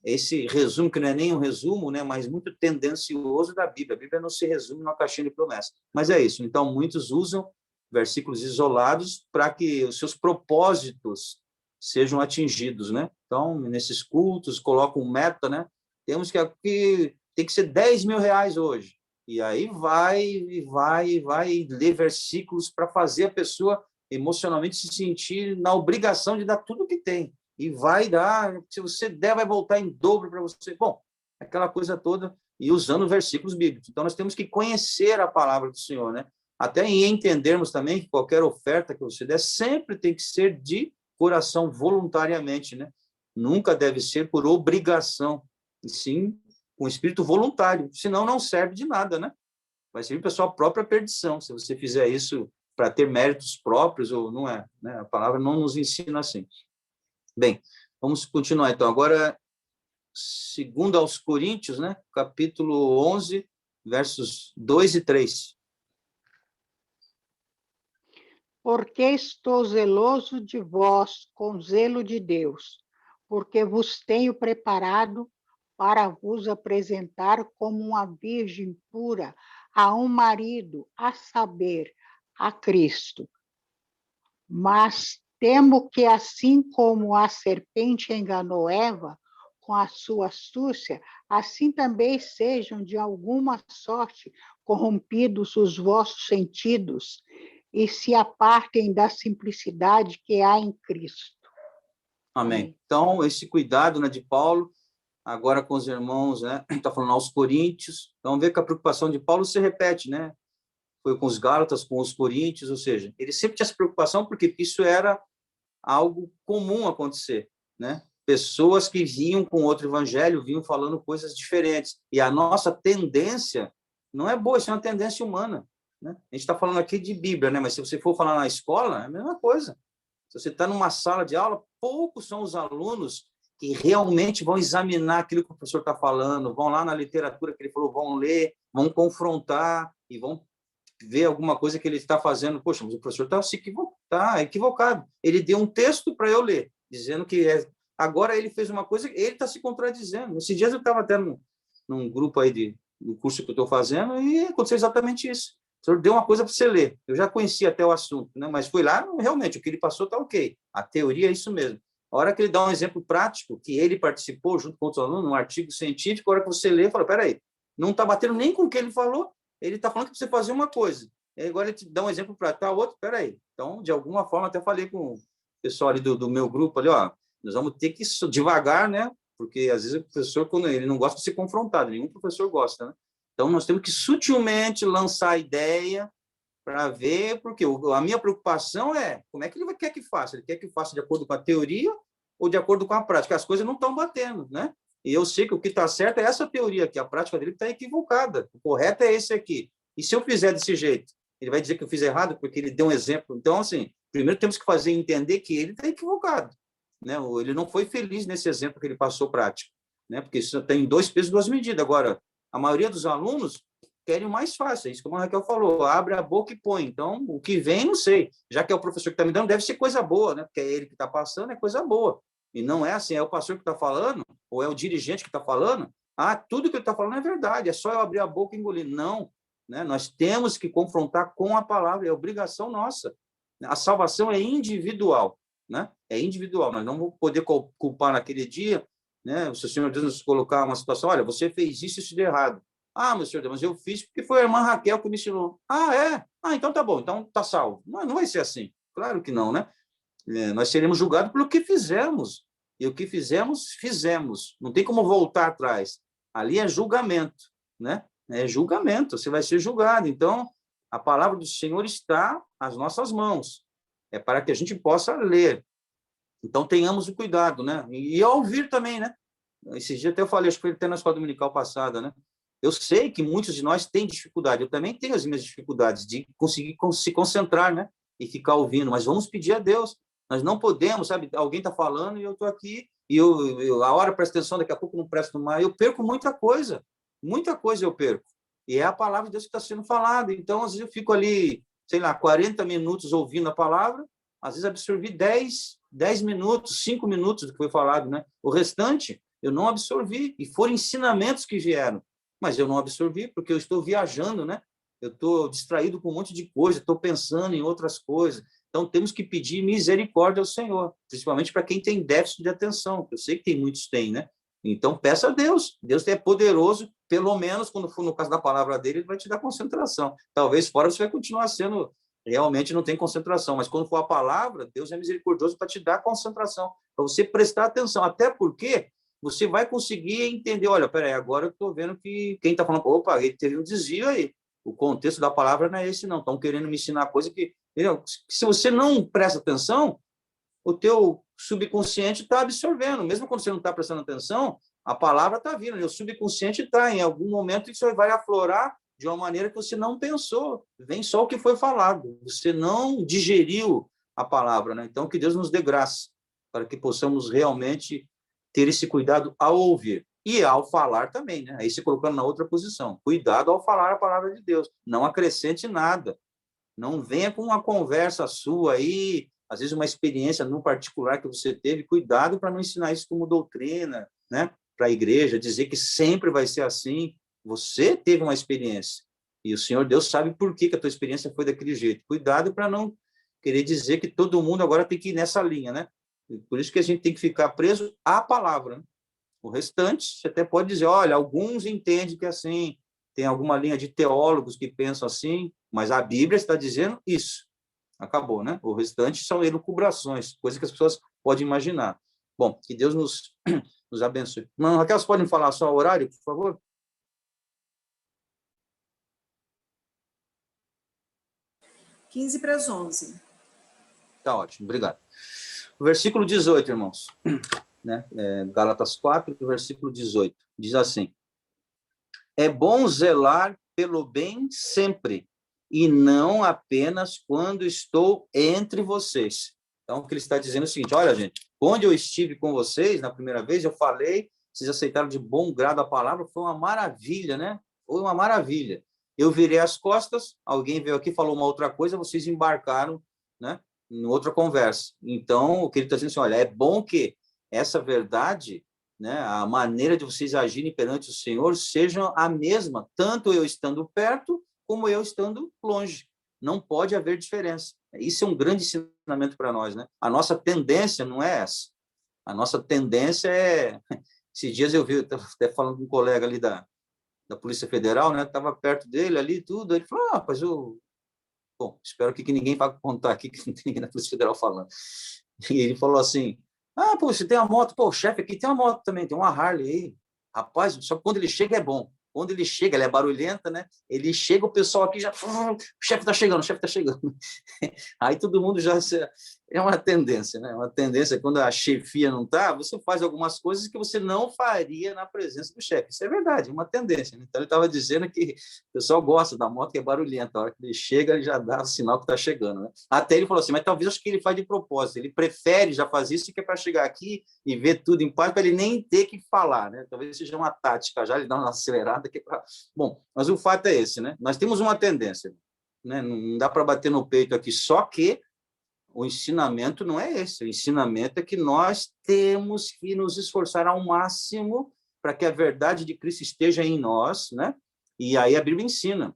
esse resumo, que não é nem um resumo, né, mas muito tendencioso da Bíblia. A Bíblia não se resume numa caixinha de promessa. Mas é isso. Então, muitos usam versículos isolados para que os seus propósitos sejam atingidos, né? Então, nesses cultos, colocam um meta, né? Temos que tem que ser 10 mil reais hoje. E aí vai ler versículos para fazer a pessoa emocionalmente se sentir na obrigação de dar tudo que tem. E vai dar, se você der, vai voltar em dobro para você. Bom, aquela coisa toda, e usando versículos bíblicos. Então, nós temos que conhecer a palavra do Senhor, né? Até em entendermos também que qualquer oferta que você der sempre tem que ser de coração, voluntariamente, né? Nunca deve ser por obrigação, e sim com espírito voluntário, senão não serve de nada, né? Vai servir para sua própria perdição, se você fizer isso para ter méritos próprios, ou não é, né? A palavra não nos ensina assim. Bem, vamos continuar então. Agora, 2 aos Coríntios, né? Capítulo 11, versos 2 e 3. Porque estou zeloso de vós com zelo de Deus, porque vos tenho preparado para vos apresentar como uma virgem pura a um marido, a saber, a Cristo. Mas temo que, assim como a serpente enganou Eva com a sua astúcia, assim também sejam de alguma sorte corrompidos os vossos sentidos e se apartem da simplicidade que há em Cristo. Amém. Então, esse cuidado, né, de Paulo, agora com os irmãos, né, está falando aos Coríntios. Então, vê que a preocupação de Paulo se repete, né? Foi com os Gálatas, com os Coríntios, ou seja, ele sempre tinha essa preocupação porque isso era algo comum acontecer, né? Pessoas que vinham com outro evangelho, vinham falando coisas diferentes. E a nossa tendência não é boa, isso é uma tendência humana, né? A gente está falando aqui de Bíblia, né? Mas se você for falar na escola, é a mesma coisa. Se você está numa sala de aula, poucos são os alunos que realmente vão examinar aquilo que o professor está falando, vão lá na literatura que ele falou, vão ler, vão confrontar e vão ver alguma coisa que ele está fazendo. Poxa, mas o professor está equivocado. Ele deu um texto para eu ler, dizendo que agora ele fez uma coisa, ele está se contradizendo. Esses dias eu estava até num grupo aí do curso que eu estou fazendo e aconteceu exatamente isso. O senhor deu uma coisa para você ler. Eu já conhecia até o assunto, né? Mas fui lá, realmente, o que ele passou está ok. A teoria é isso mesmo. A hora que ele dá um exemplo prático, que ele participou junto com outros alunos, num artigo científico, a hora que você lê, fala, peraí, não está batendo nem com o que ele falou, ele está falando que você fazer uma coisa. E agora ele te dá um exemplo prático, tá outro, peraí. Então, de alguma forma, até falei com o pessoal ali do meu grupo, ali, ó, nós vamos ter que devagar, né? Porque, às vezes, o professor, quando ele não gosta de ser confrontado, nenhum professor gosta, né? Então, nós temos que sutilmente lançar a ideia para ver, porque a minha preocupação é como é que ele quer que faça? Ele quer que faça de acordo com a teoria ou de acordo com a prática? As coisas não estão batendo, né? E eu sei que o que está certo é essa teoria aqui, a prática dele está equivocada. O correto é esse aqui. E se eu fizer desse jeito? Ele vai dizer que eu fiz errado porque ele deu um exemplo. Então, assim, primeiro temos que fazer entender que ele está equivocado, né? Ele não foi feliz nesse exemplo que ele passou prático, né? Porque isso tem 2 pesos, 2 medidas. Agora, a maioria dos alunos querem o mais fácil, é isso que a Raquel falou, abre a boca e põe. Então, o que vem, não sei. Já que é o professor que está me dando, deve ser coisa boa, né? Porque é ele que está passando, é coisa boa. E não é assim, é o pastor que está falando, ou é o dirigente que está falando, tudo que ele está falando é verdade, é só eu abrir a boca e engolir. Não, né? Nós temos que confrontar com a palavra, é obrigação nossa. A salvação é individual, né? É individual, nós não vamos poder culpar naquele dia, né? Se o Senhor Deus nos colocar uma situação, olha, você fez isso, isso de errado. Ah, meu senhor, mas eu fiz porque foi a irmã Raquel que me ensinou. Ah, é? Ah, então tá bom, então tá salvo. Não vai ser assim. Claro que não, né? Nós seremos julgados pelo que fizemos. E o que fizemos, fizemos. Não tem como voltar atrás. Ali é julgamento, né? É julgamento, você vai ser julgado. Então, a palavra do Senhor está às nossas mãos. É para que a gente possa ler. Então, tenhamos o cuidado, né? E ao ouvir também, né? Esses dias até eu falei, acho que foi até na escola dominical passada, né? Eu sei que muitos de nós têm dificuldade, eu também tenho as minhas dificuldades de conseguir se concentrar, né? E ficar ouvindo, mas vamos pedir a Deus. Nós não podemos, sabe? Alguém está falando e eu estou aqui, e a hora presta atenção, daqui a pouco não presto mais. Eu perco muita coisa eu perco. E é a palavra de Deus que está sendo falada. Então, às vezes eu fico ali, sei lá, 40 minutos ouvindo a palavra, às vezes absorvi 10 minutos, 5 minutos do que foi falado, né? O restante eu não absorvi, e foram ensinamentos que vieram, mas eu não absorvi porque eu estou viajando, né? Eu estou distraído com um monte de coisa, estou pensando em outras coisas. Então, temos que pedir misericórdia ao Senhor, principalmente para quem tem déficit de atenção, que eu sei que tem muitos têm, né? Então, peça a Deus. Deus é poderoso, pelo menos quando for no caso da palavra dele, ele vai te dar concentração. Talvez fora você vai continuar sendo, realmente não tem concentração, mas quando for a palavra, Deus é misericordioso para te dar concentração, para você prestar atenção, até porque você vai conseguir entender, olha, peraí, agora eu estou vendo que quem está falando, opa, ele teve um desvio aí, o contexto da palavra não é esse não, estão querendo me ensinar coisa que, entendeu? Se você não presta atenção, o teu subconsciente está absorvendo, mesmo quando você não está prestando atenção, a palavra está vindo, o subconsciente está, em algum momento isso vai aflorar de uma maneira que você não pensou, vem só o que foi falado, você não digeriu a palavra, né? Então, que Deus nos dê graça, para que possamos realmente ter esse cuidado ao ouvir. E ao falar também, né? Aí se colocando na outra posição. Cuidado ao falar a palavra de Deus. Não acrescente nada. Não venha com uma conversa sua aí, às vezes uma experiência no particular que você teve. Cuidado para não ensinar isso como doutrina, né? Para a igreja, dizer que sempre vai ser assim. Você teve uma experiência. E o Senhor Deus sabe por que a tua experiência foi daquele jeito. Cuidado para não querer dizer que todo mundo agora tem que ir nessa linha, né? Por isso que a gente tem que ficar preso à palavra, né? O restante, você até pode dizer, olha, alguns entendem que é assim, tem alguma linha de teólogos que pensam assim, mas a Bíblia está dizendo isso. Acabou, né? O restante são elucubrações, coisas que as pessoas podem imaginar. Bom, que Deus nos abençoe. Não, Raquel, vocês podem falar só o horário, por favor? 10:55. Tá ótimo, obrigado. O versículo 18, irmãos, né? Gálatas 4, versículo 18, diz assim: é bom zelar pelo bem sempre, e não apenas quando estou entre vocês. Então, o que ele está dizendo é o seguinte: olha, gente, quando eu estive com vocês, na primeira vez, eu falei, vocês aceitaram de bom grado a palavra, foi uma maravilha, né? Foi uma maravilha. Eu virei as costas, alguém veio aqui, falou uma outra coisa, vocês embarcaram, né? Em outra conversa. Então, o que ele está dizendo é assim, olha, é bom que essa verdade, né, a maneira de vocês agirem perante o Senhor seja a mesma, tanto eu estando perto, como eu estando longe. Não pode haver diferença. Isso é um grande ensinamento para nós, né? A nossa tendência não é essa. A nossa tendência é... Esses dias eu vi, estava até falando com um colega ali da Polícia Federal, né? Estava perto dele ali, tudo. Ele falou, rapaz, bom, espero que ninguém vá contar aqui que não tem ninguém da Polícia Federal falando. E ele falou assim, pô, você tem uma moto, pô, o chefe aqui tem uma moto também, tem uma Harley aí. Rapaz, só que quando ele chega é bom. Quando ele chega, ela é barulhenta, né? Ele chega, o pessoal aqui já... O chefe está chegando, o chefe está chegando. Aí todo mundo já... É uma tendência, né? Uma tendência, quando a chefia não está, você faz algumas coisas que você não faria na presença do chefe. Isso é verdade, é uma tendência. Né? Então, ele estava dizendo que o pessoal gosta da moto que é barulhenta. A hora que ele chega, ele já dá o sinal que está chegando. Né? Até ele falou assim, mas talvez acho que ele faz de propósito. Ele prefere já fazer isso que é para chegar aqui e ver tudo em paz, para ele nem ter que falar. Né? Talvez seja uma tática já, ele dá uma acelerada. Que é pra... Bom, mas o fato é esse, né? Nós temos uma tendência. Né? Não dá para bater no peito aqui, só que o ensinamento não é esse. O ensinamento é que nós temos que nos esforçar ao máximo para que a verdade de Cristo esteja em nós, né? E aí a Bíblia ensina.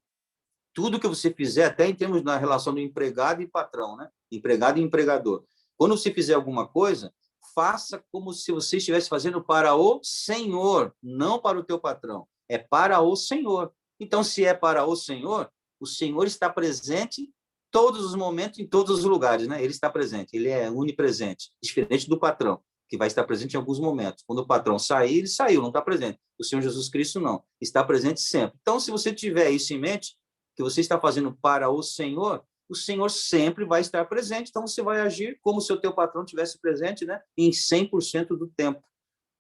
Tudo que você fizer, até em termos da relação do empregado e patrão, né? Empregado e empregador. Quando você fizer alguma coisa, faça como se você estivesse fazendo para o Senhor, não para o teu patrão. é para o Senhor. Então, se é para o Senhor está presente em todos os momentos, em todos os lugares, né? Ele está presente, ele é onipresente, diferente do patrão, que vai estar presente em alguns momentos. Quando o patrão sair, ele saiu, não está presente. O Senhor Jesus Cristo não, está presente sempre. Então, se você tiver isso em mente, que você está fazendo para o Senhor sempre vai estar presente, então você vai agir como se o teu patrão estivesse presente, né? Em 100% do tempo.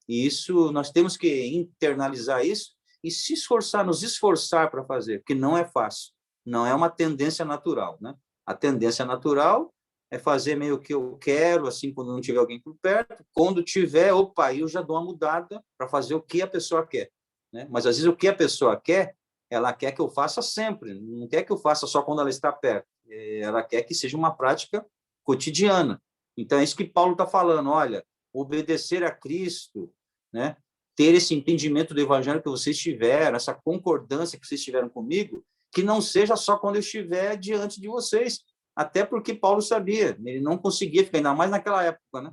E isso, nós temos que internalizar isso e se esforçar, nos esforçar para fazer, porque não é fácil, não é uma tendência natural, né? A tendência natural é fazer meio que eu quero, assim, quando não tiver alguém por perto, quando tiver, opa, eu já dou uma mudada para fazer o que a pessoa quer, né? Mas, às vezes, o que a pessoa quer, ela quer que eu faça sempre, não quer que eu faça só quando ela está perto, ela quer que seja uma prática cotidiana. Então, é isso que Paulo está falando, olha, obedecer a Cristo, né? Ter esse entendimento do evangelho que vocês tiveram, essa concordância que vocês tiveram comigo, que não seja só quando eu estiver diante de vocês, até porque Paulo sabia, ele não conseguia ficar, ainda mais naquela época, né?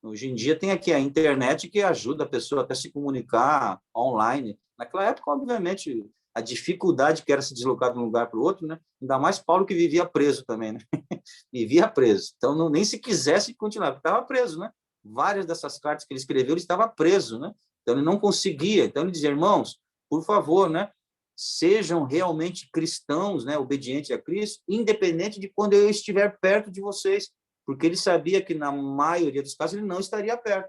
Hoje em dia tem aqui a internet que ajuda a pessoa até se comunicar online. Naquela época, obviamente, a dificuldade que era se deslocar de um lugar para o outro, né? Ainda mais Paulo que vivia preso também, né? Vivia preso. Então, não, nem se quisesse continuar, porque estava preso, né? Várias dessas cartas que ele escreveu, ele estava preso, né? Então, ele não conseguia. Então, ele dizia, irmãos, por favor, né? Sejam realmente cristãos, né? Obedientes a Cristo, independente de quando eu estiver perto de vocês, porque ele sabia que, na maioria dos casos, ele não estaria perto.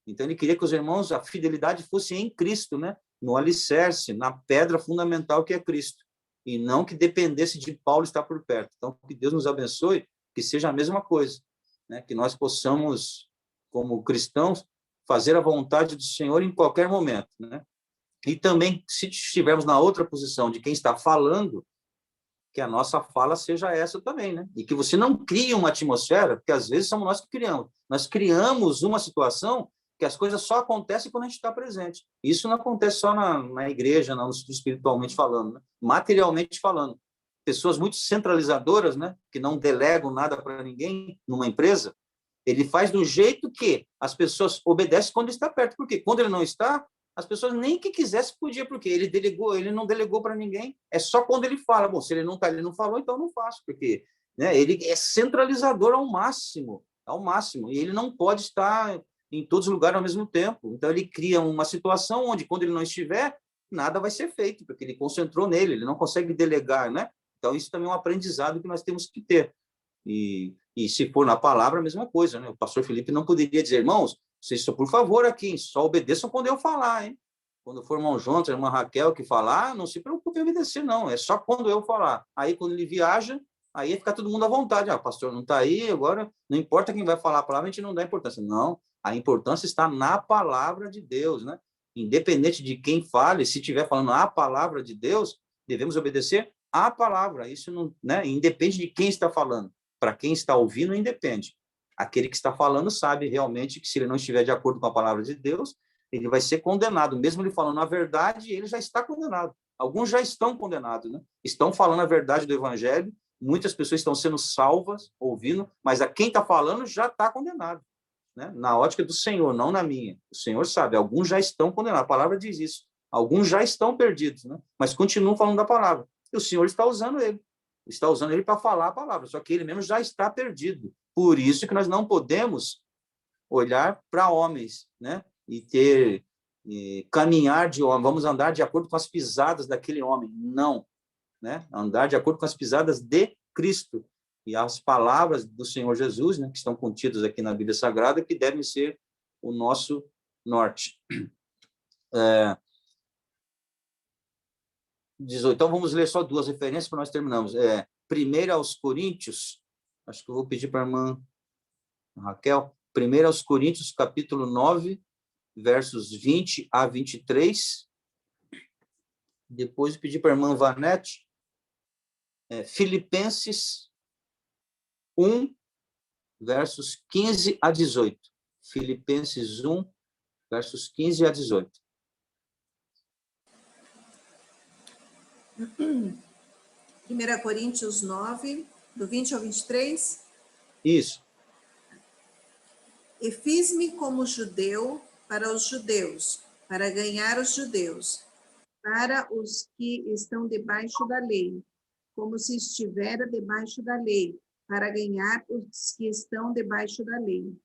Então, ele queria que os irmãos, a fidelidade fosse em Cristo, né? No alicerce, na pedra fundamental que é Cristo, e não que dependesse de Paulo estar por perto. Então, que Deus nos abençoe, que seja a mesma coisa, né? Que nós possamos, como cristãos, fazer a vontade do Senhor em qualquer momento, né? E também, se estivermos na outra posição de quem está falando, que a nossa fala seja essa também, né? E que você não crie uma atmosfera, porque às vezes somos nós que criamos. Nós criamos uma situação que as coisas só acontecem quando a gente está presente. Isso não acontece só na igreja, não, espiritualmente falando, né? Materialmente falando. Pessoas muito centralizadoras, né? Que não delegam nada para ninguém numa empresa, ele faz do jeito que as pessoas obedecem quando está perto. Porque quando ele não está, as pessoas nem que quisesse podia, porque ele não delegou para ninguém. É só quando ele fala, bom, se ele não está, ele não falou, então não faço, porque, né, ele é centralizador ao máximo, e ele não pode estar em todos os lugares ao mesmo tempo. Então ele cria uma situação onde, quando ele não estiver, nada vai ser feito, porque ele concentrou nele, ele não consegue delegar, né? Então isso também é um aprendizado que nós temos que ter. E se for na palavra, a mesma coisa, né? O pastor Felipe não poderia dizer, irmãos, vocês, por favor, aqui, só obedeçam quando eu falar, hein? Quando for o irmão João, a irmã Raquel que falar, não se preocupe em obedecer, não. É só quando eu falar. Aí, quando ele viaja, aí fica todo mundo à vontade. Ah, o pastor não está aí, agora não importa quem vai falar a palavra, a gente não dá importância. Não, a importância está na palavra de Deus, né? Independente de quem fale, se estiver falando a palavra de Deus, devemos obedecer à palavra. Isso não, né? Independe de quem está falando. Para quem está ouvindo, independe. Aquele que está falando sabe realmente que, se ele não estiver de acordo com a palavra de Deus, ele vai ser condenado. Mesmo ele falando a verdade, ele já está condenado. Alguns já estão condenados, né? Estão falando a verdade do evangelho, muitas pessoas estão sendo salvas, ouvindo, mas a quem está falando já está condenado, né? Na ótica do Senhor, não na minha. O Senhor sabe, alguns já estão condenados. A palavra diz isso. Alguns já estão perdidos, né? Mas continuam falando da palavra. E o Senhor está usando ele. Está usando ele para falar a palavra, só que ele mesmo já está perdido. Por isso que nós não podemos olhar para homens, né? E caminhar de homem. Vamos andar de acordo com as pisadas daquele homem. Não, né? Andar de acordo com as pisadas de Cristo. E as palavras do Senhor Jesus, né, que estão contidas aqui na Bíblia Sagrada, que devem ser o nosso norte. 18. Então, vamos ler só duas referências para nós terminarmos. 1 aos Coríntios, acho que eu vou pedir para a irmã Raquel, 1 aos Coríntios, capítulo 9, versos 20 a 23. Depois eu pedi para a irmã Vanete, Filipenses 1, versos 15 a 18. Filipenses 1, versos 15 a 18. 1 Coríntios 9, do 20 ao 23. Isso. E fiz-me como judeu para os judeus, para ganhar os judeus. para os que estão debaixo da lei, como se estivera debaixo da lei, para ganhar os que estão debaixo da lei.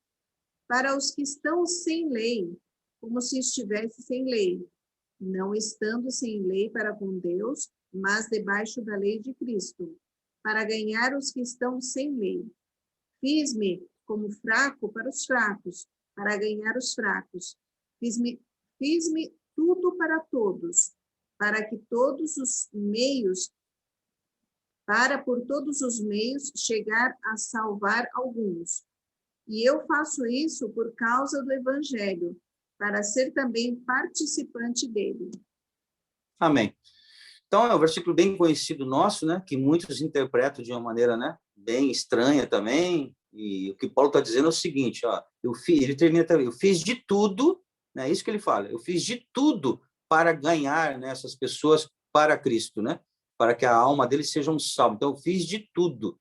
Para os que estão sem lei, como se estivesse sem lei, não estando sem lei para com Deus, mas debaixo da lei de Cristo, para ganhar os que estão sem lei. Fiz-me como fraco para os fracos, para ganhar os fracos. Fiz-me tudo para todos, para que todos os meios, para por todos os meios chegar a salvar alguns. E eu faço isso por causa do Evangelho, para ser também participante dele. Amém. Então, é um versículo bem conhecido nosso, né, que muitos interpretam de uma maneira, né, bem estranha também, e o que Paulo está dizendo é o seguinte, ó, ele termina também, eu fiz de tudo, né, isso que ele fala, eu fiz de tudo para ganhar, né, essas pessoas para Cristo, né, para que a alma deles seja um salvo. Então, eu fiz de tudo.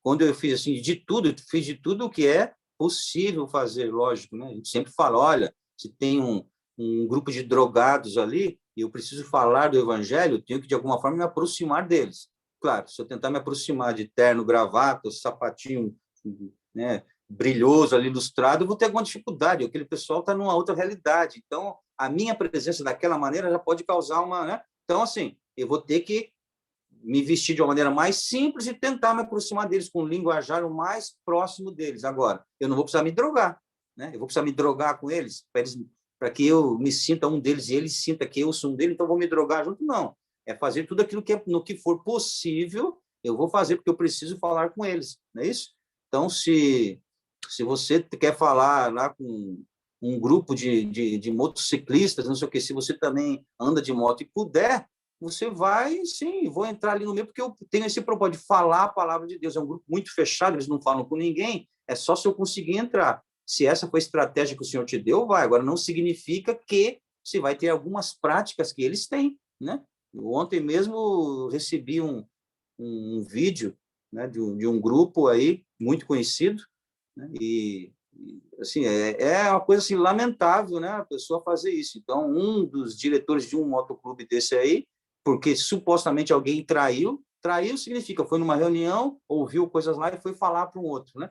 Quando eu fiz assim, de tudo, eu fiz de tudo o que é possível fazer, lógico, né, a gente sempre fala, olha, se tem um grupo de drogados ali, e eu preciso falar do evangelho, eu tenho que, de alguma forma, me aproximar deles. Claro, se eu tentar me aproximar de terno, gravata, sapatinho, né, brilhoso ali, ilustrado, eu vou ter alguma dificuldade, aquele pessoal está numa outra realidade. Então, a minha presença daquela maneira já pode causar uma... Né? Então, assim, eu vou ter que me vestir de uma maneira mais simples e tentar me aproximar deles com um linguajar o mais próximo deles. Agora, eu não vou precisar me drogar, né? Eu vou precisar me drogar com eles, para que eu me sinta um deles e eles sintam que eu sou um deles, então vou me drogar junto? Não. É fazer tudo aquilo que no que for possível, eu vou fazer, porque eu preciso falar com eles, não é isso? Então, se você quer falar lá com um grupo de motociclistas, não sei o que, se você também anda de moto e puder, você vai, sim, vou entrar ali no meio, porque eu tenho esse propósito de falar a palavra de Deus. É um grupo muito fechado, eles não falam com ninguém, é só se eu conseguir entrar. Se essa foi a estratégia que o Senhor te deu, vai. Agora, não significa que você vai ter algumas práticas que eles têm, né? Ontem mesmo recebi um vídeo, né, de um grupo aí, muito conhecido, né? Assim, é uma coisa assim, lamentável, né, a pessoa fazer isso. Então, um dos diretores de um motoclube desse aí, porque supostamente alguém traiu significa, foi numa reunião, ouviu coisas lá e foi falar para um outro, né?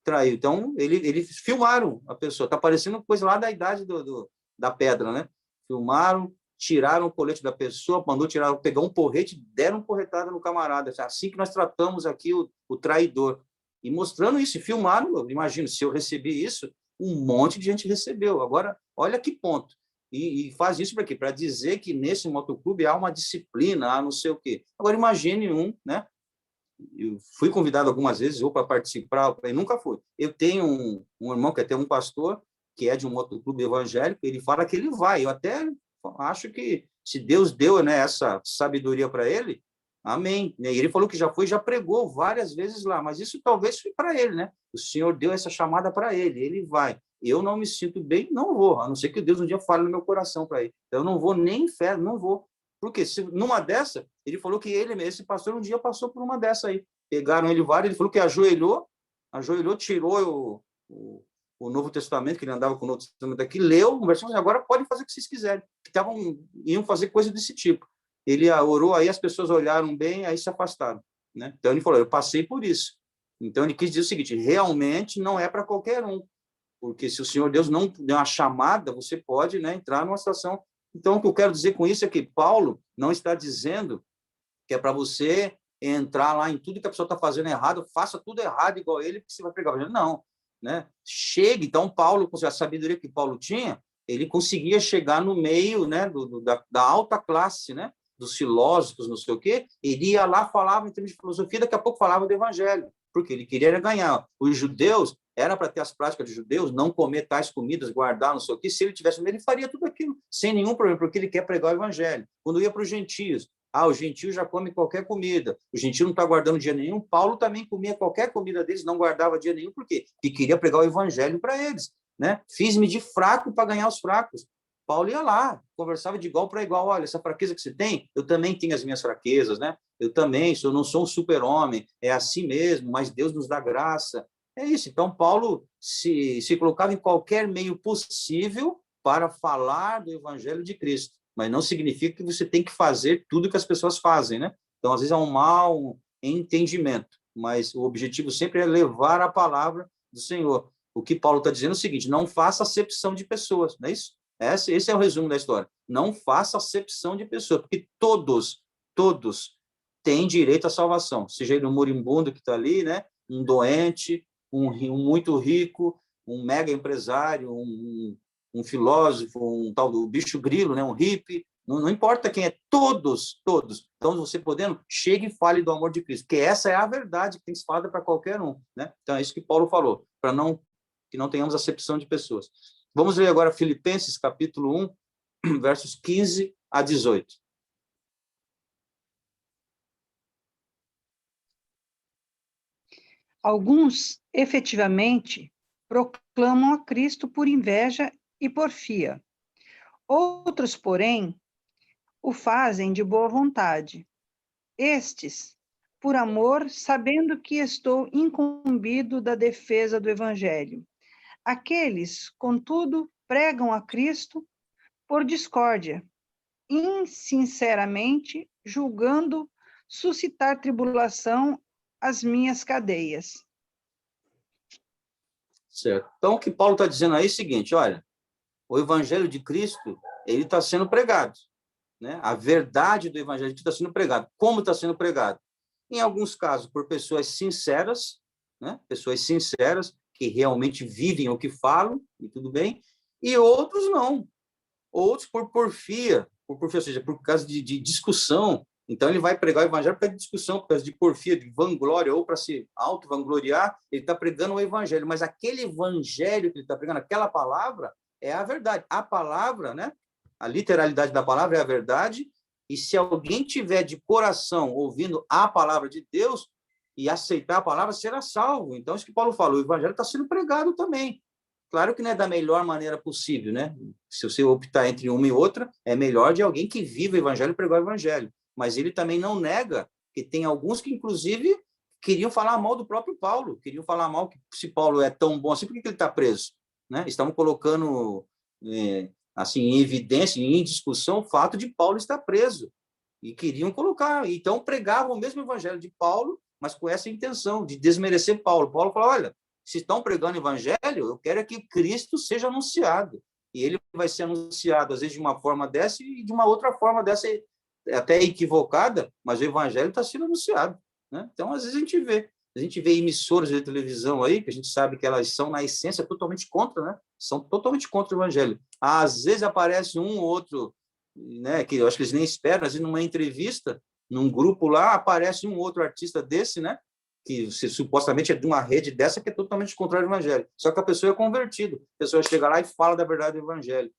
Traiu. Então, eles filmaram a pessoa. Está parecendo coisa lá da idade da pedra, né? Filmaram, tiraram o colete da pessoa, mandou tirar, pegar um porrete, deram porretada no camarada. Assim que nós tratamos aqui o traidor. E mostrando isso, filmaram, eu imagino, se eu recebi isso, um monte de gente recebeu. Agora, olha que ponto. E faz isso para quê? Para dizer que nesse motoclube há uma disciplina, há não sei o quê. Agora, imagine né? Eu fui convidado algumas vezes ou para participar, eu nunca fui. Eu tenho um irmão que é até um pastor, que é de um motoclube evangélico, ele fala que ele vai. Eu até acho que se Deus deu, né, essa sabedoria para ele, amém. E ele falou que já pregou várias vezes lá, mas isso talvez foi para ele, né? O Senhor deu essa chamada para ele vai. Eu não me sinto bem, não vou, a não ser que Deus um dia fale no meu coração para ele. Eu não vou nem em fé, não vou. Porque se numa dessa, ele falou que esse pastor um dia passou por uma dessa aí. Pegaram ele ele falou que ajoelhou, tirou o Novo Testamento, que ele andava com o Novo Testamento aqui, leu, conversou, agora pode fazer o que vocês quiserem. Iam fazer coisa desse tipo. Ele orou, aí as pessoas olharam bem, aí se afastaram, né? Então ele falou, eu passei por isso. Então ele quis dizer o seguinte, realmente não é para qualquer um, porque se o Senhor Deus não deu uma chamada, você pode, né, entrar numa situação. Então, o que eu quero dizer com isso é que Paulo não está dizendo que é para você entrar lá em tudo que a pessoa está fazendo errado, faça tudo errado igual ele, porque você vai pregar. Não, né? Chegue. Então, Paulo, com a sabedoria que Paulo tinha, ele conseguia chegar no meio, né, da alta classe, né, dos filósofos, não sei o quê, ele ia lá, falava em termos de filosofia, daqui a pouco falava do evangelho, porque ele queria ganhar. Os judeus, era para ter as práticas de judeus, não comer tais comidas, guardar, não sei o quê. Se ele tivesse medo, ele faria tudo aquilo, sem nenhum problema, porque ele quer pregar o evangelho. Quando ia para os gentios, o gentio já come qualquer comida, o gentio não está guardando dia nenhum, Paulo também comia qualquer comida deles, não guardava dia nenhum, por quê? Porque queria pregar o evangelho para eles, né? Fiz-me de fraco para ganhar os fracos. Paulo ia lá, conversava de igual para igual, olha, essa fraqueza que você tem, eu também tenho as minhas fraquezas, né? Eu também não sou um super-homem, é assim mesmo, mas Deus nos dá graça. É isso. Então, Paulo se colocava em qualquer meio possível para falar do evangelho de Cristo. mas não significa que você tem que fazer tudo que as pessoas fazem, né? Então, às vezes, é um mau entendimento, mas o objetivo sempre é levar a palavra do Senhor. O que Paulo está dizendo é o seguinte: não faça acepção de pessoas, não é isso? Esse é o resumo da história. Não faça acepção de pessoas, porque todos têm direito à salvação, seja ele um moribundo que está ali, né? Um doente, um muito rico, um mega empresário, um filósofo, um tal do bicho grilo, né? Um hippie, não importa quem é, todos. Então, você podendo, chegue e fale do amor de Cristo, porque essa é a verdade que tem que ser falada para qualquer um, né? Então, é isso que Paulo falou, para que não tenhamos acepção de pessoas. Vamos ler agora Filipenses, capítulo 1, versos 15 a 18. Alguns, efetivamente, proclamam a Cristo por inveja e porfia. Outros, porém, o fazem de boa vontade. Estes, por amor, sabendo que estou incumbido da defesa do Evangelho. Aqueles, contudo, pregam a Cristo por discórdia, insinceramente, julgando suscitar tribulação às minhas cadeias. Certo. Então, o que Paulo está dizendo aí é o seguinte: olha, o Evangelho de Cristo, ele está sendo pregado, né? A verdade do Evangelho está sendo pregado. Como está sendo pregado? Em alguns casos, por pessoas sinceras, né? Pessoas sinceras, que realmente vivem o que falam, e tudo bem, e outros não. Outros por porfia, ou seja, por causa de discussão. Então, ele vai pregar o evangelho por causa de discussão, por causa de porfia, de vanglória, ou para se auto-vangloriar, ele está pregando o evangelho. Mas aquele evangelho que ele está pregando, aquela palavra, é a verdade. A palavra, né? A literalidade da palavra é a verdade, e se alguém tiver de coração ouvindo a palavra de Deus e aceitar a palavra, será salvo. Então, isso que Paulo falou, o evangelho está sendo pregado também. Claro que não é da melhor maneira possível, né? Se você optar entre uma e outra, é melhor de alguém que vive o evangelho e pregar o evangelho. Mas ele também não nega que tem alguns que, inclusive, queriam falar mal do próprio Paulo, queriam falar mal que se Paulo é tão bom assim, por que ele está preso? Né? Estavam colocando assim, em evidência, em discussão, o fato de Paulo estar preso. E queriam colocar. Então, pregavam o mesmo evangelho de Paulo, mas com essa intenção de desmerecer Paulo. Paulo falou: olha, se estão pregando o evangelho, eu quero é que Cristo seja anunciado. E ele vai ser anunciado, às vezes, de uma forma dessa e de uma outra forma dessa, até equivocada, mas o evangelho está sendo anunciado, né? Então, às vezes, a gente vê emissoras de televisão aí, que a gente sabe que elas são, na essência, totalmente contra, né? São totalmente contra o evangelho. Às vezes aparece um ou outro, né, que eu acho que eles nem esperam, às vezes, numa entrevista, num grupo lá, aparece um outro artista desse, né? Que supostamente é de uma rede dessa que é totalmente contrária ao evangelho. Só que a pessoa é convertida. A pessoa chega lá e fala da verdade do evangelho.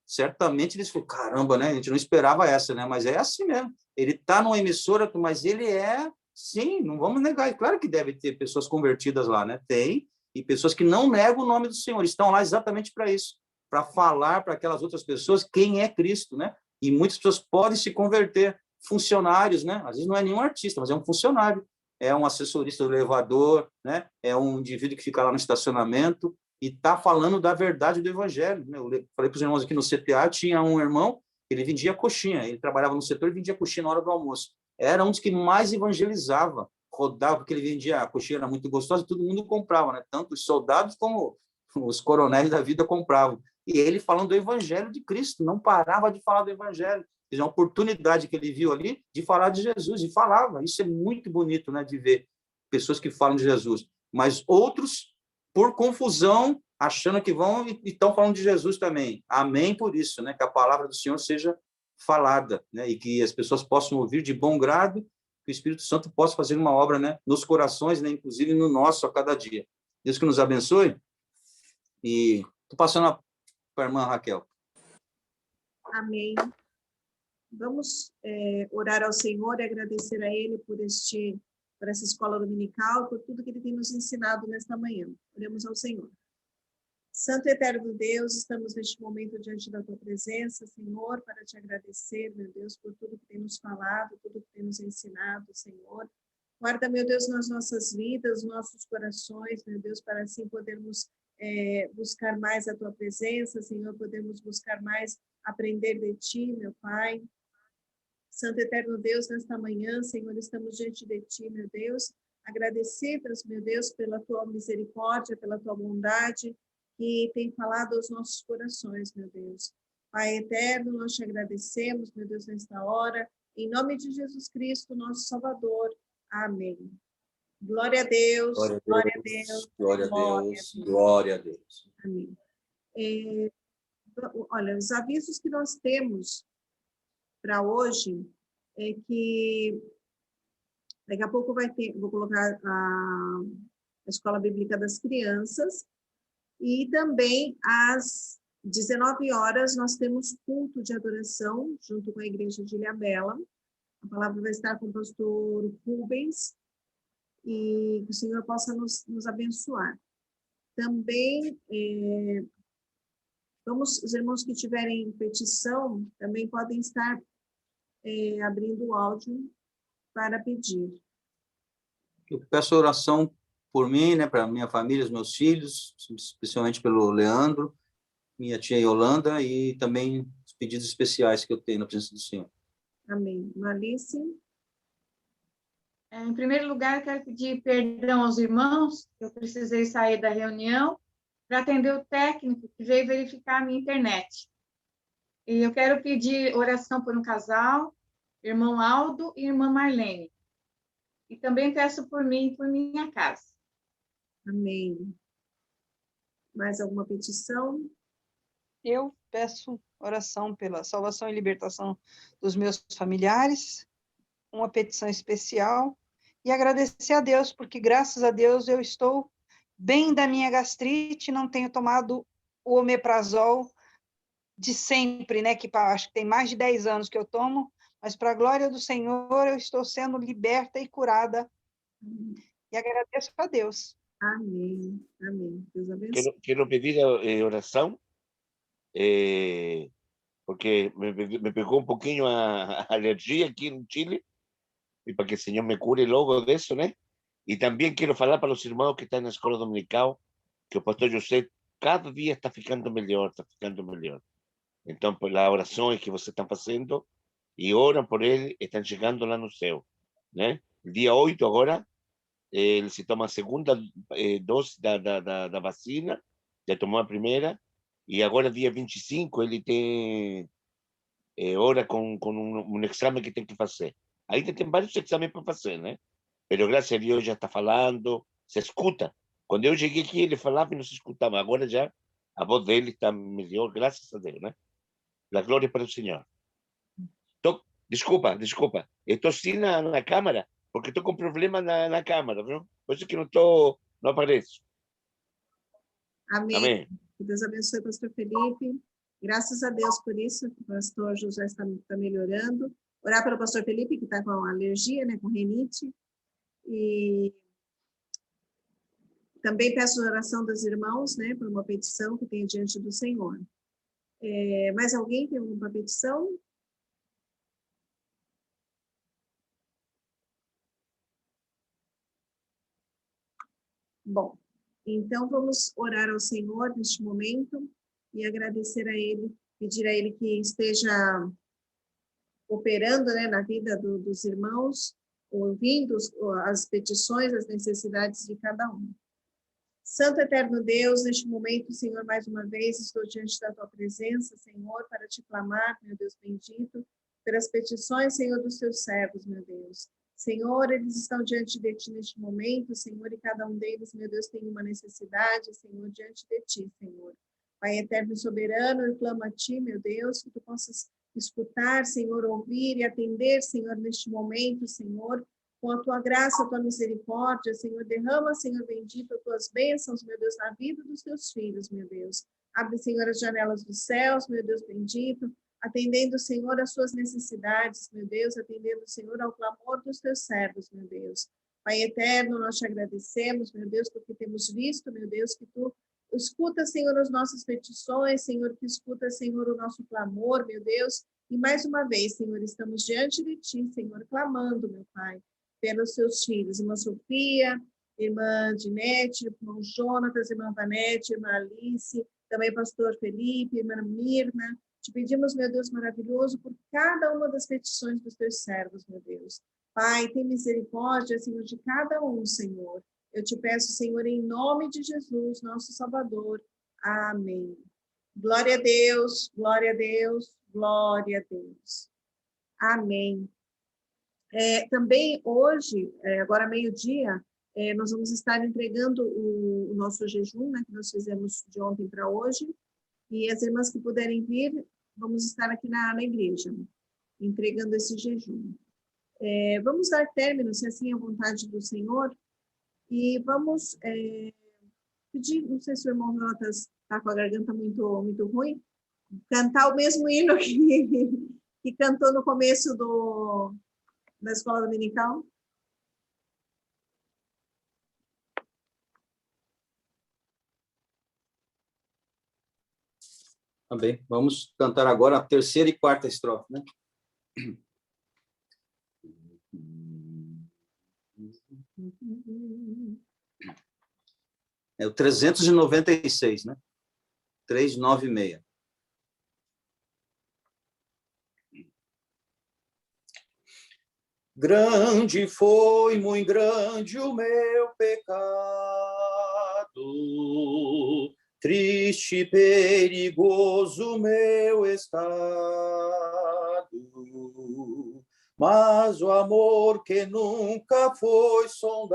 Certamente eles falam: caramba, né? A gente não esperava essa, né? Mas é assim mesmo. Ele está numa emissora, mas ele é, sim, não vamos negar. Claro que deve ter pessoas convertidas lá, né? Tem, e pessoas que não negam o nome do Senhor. Estão lá exatamente para isso, para falar para aquelas outras pessoas quem é Cristo, né? E muitas pessoas podem se converter. Funcionários, né? Às vezes não é nenhum artista, mas é um funcionário. É um assessorista do elevador, né? É um indivíduo que fica lá no estacionamento e está falando da verdade do evangelho. Eu falei para os irmãos aqui no CTA, tinha um irmão, ele vendia coxinha, ele trabalhava no setor e vendia coxinha na hora do almoço. Era um dos que mais evangelizava, rodava, porque ele vendia, a coxinha era muito gostosa e todo mundo comprava, né? Tanto os soldados como os coronéis da vida compravam. E ele falando do evangelho de Cristo, não parava de falar do evangelho. A oportunidade que ele viu ali de falar de Jesus, e falava. Isso é muito bonito, né, de ver pessoas que falam de Jesus. Mas outros, por confusão, achando que vão e estão falando de Jesus também. Amém por isso, né, que a palavra do Senhor seja falada, né, e que as pessoas possam ouvir de bom grado, que o Espírito Santo possa fazer uma obra, né, nos corações, né, inclusive no nosso a cada dia. Deus que nos abençoe. E estou passando para a irmã Raquel. Amém. Vamos orar ao Senhor e agradecer a Ele por essa escola dominical, por tudo que Ele tem nos ensinado nesta manhã. Oremos ao Senhor. Santo e eterno Deus, estamos neste momento diante da Tua presença, Senhor, para Te agradecer, meu Deus, por tudo que tem nos falado, tudo que tem nos ensinado, Senhor. Guarda, meu Deus, nas nossas vidas, nossos corações, meu Deus, para assim podermos buscar mais a Tua presença, Senhor, podermos buscar mais aprender de Ti, meu Pai. Santo Eterno Deus, nesta manhã, Senhor, estamos diante de Ti, meu Deus, agradecidos, meu Deus, pela Tua misericórdia, pela Tua bondade, que tem falado aos nossos corações, meu Deus. Pai eterno, nós te agradecemos, meu Deus, nesta hora, em nome de Jesus Cristo, nosso Salvador. Amém. Glória a Deus, glória a Deus, glória a Deus, glória a Deus. Amém. Olha, os avisos que nós temos para hoje é que daqui a pouco vou colocar a Escola Bíblica das Crianças e também às 19 horas nós temos culto de adoração junto com a Igreja de Ilhabela. A palavra vai estar com o pastor Rubens e que o Senhor possa nos abençoar. Também, os irmãos que tiverem petição também podem estar abrindo o áudio para pedir. Eu peço oração por mim, né, para minha família, os meus filhos, especialmente pelo Leandro, minha tia Yolanda e também os pedidos especiais que eu tenho na presença do Senhor. Amém. Malice? Em primeiro lugar, eu quero pedir perdão aos irmãos, eu precisei sair da reunião para atender o técnico que veio verificar a minha internet. E eu quero pedir oração por um casal, irmão Aldo e irmã Marlene. E também peço por mim e por minha casa. Amém. Mais alguma petição? Eu peço oração pela salvação e libertação dos meus familiares, uma petição especial, e agradecer a Deus, porque graças a Deus eu estou bem da minha gastrite, não tenho tomado o omeprazol de sempre, né, que acho que tem mais de 10 anos que eu tomo, mas para a glória do Senhor eu estou sendo liberta e curada, e agradeço a Deus. Amém, amém. Deus abençoe. Quiero pedir oración, porque me pegó un poquillo a alergia aquí en Chile, y para que el Señor me cure luego de eso, ¿no? Y también quiero hablar para los hermanos que están en la escuela dominical, que el pastor José cada día está ficando mejor, Entonces, pues, las oraciones que ustedes están haciendo, y oran por él, están llegando lá no céu, ¿no? El día 8 ahora, ele se toma a segunda dose da vacina, já tomou a primeira, e agora, dia 25, ele tem hora com um exame que tem que fazer. Ainda tem vários exames para fazer, né? Mas, graças a Deus, já está falando, se escuta. Quando eu cheguei aqui, ele falava e não se escutava. Agora já a voz dele está melhor, graças a Deus, né? A glória para o Senhor. Desculpa. Eu estou assim na câmera, porque estou com problema na câmera, viu? Por isso que não apareço. Amém. Amém. Que Deus abençoe o pastor Felipe. Graças a Deus por isso, o pastor José está melhorando. Orar pelo pastor Felipe, que está com alergia, né, com rinite. E também peço a oração dos irmãos, né, por uma petição que tem diante do Senhor. Mais alguém tem alguma petição? Bom, então vamos orar ao Senhor neste momento e agradecer a Ele, pedir a Ele que esteja operando, né, na vida dos irmãos, ouvindo as petições, as necessidades de cada um. Santo Eterno Deus, neste momento, Senhor, mais uma vez estou diante da Tua presença, Senhor, para te clamar, meu Deus bendito, pelas petições, Senhor, dos Teus servos, meu Deus. Senhor, eles estão diante de Ti neste momento, Senhor, e cada um deles, meu Deus, tem uma necessidade, Senhor, diante de Ti, Senhor. Pai eterno e soberano, eu clamo a Ti, meu Deus, que Tu possas escutar, Senhor, ouvir e atender, Senhor, neste momento, Senhor, com a Tua graça, a Tua misericórdia, Senhor, derrama, Senhor bendito, as Tuas bênçãos, meu Deus, na vida dos Teus filhos, meu Deus. Abre, Senhor, as janelas dos céus, meu Deus bendito, atendendo, Senhor, às suas necessidades, meu Deus, atendendo, Senhor, ao clamor dos Teus servos, meu Deus. Pai eterno, nós te agradecemos, meu Deus, porque temos visto, meu Deus, que Tu escuta, Senhor, as nossas petições, Senhor, que escuta, Senhor, o nosso clamor, meu Deus, e mais uma vez, Senhor, estamos diante de Ti, Senhor, clamando, meu Pai, pelos Seus filhos, irmã Sofia, irmã Dinete, irmão Jonatas, irmã Vanete, irmã Alice, também pastor Felipe, irmã Mirna, Te pedimos, meu Deus maravilhoso, por cada uma das petições dos teus servos, meu Deus. Pai, tem misericórdia, Senhor, de cada um, Senhor. Eu te peço, Senhor, em nome de Jesus, nosso Salvador. Amém. Glória a Deus, glória a Deus, glória a Deus. Amém. Também hoje, agora meio-dia, nós vamos estar entregando o nosso jejum, né, que nós fizemos de ontem para hoje, e as irmãs que puderem vir, vamos estar aqui na igreja, entregando esse jejum. Vamos dar término, se assim é a vontade do Senhor, e vamos pedir, não sei se o irmão Jonas está com a garganta muito, muito ruim, cantar o mesmo hino que cantou no começo da escola dominical. Também. Vamos cantar agora a terceira e quarta estrofe, né? É o 396, né? 396. Grande foi, muito grande o meu pecado, triste e perigoso meu estado, mas o amor que nunca foi sondado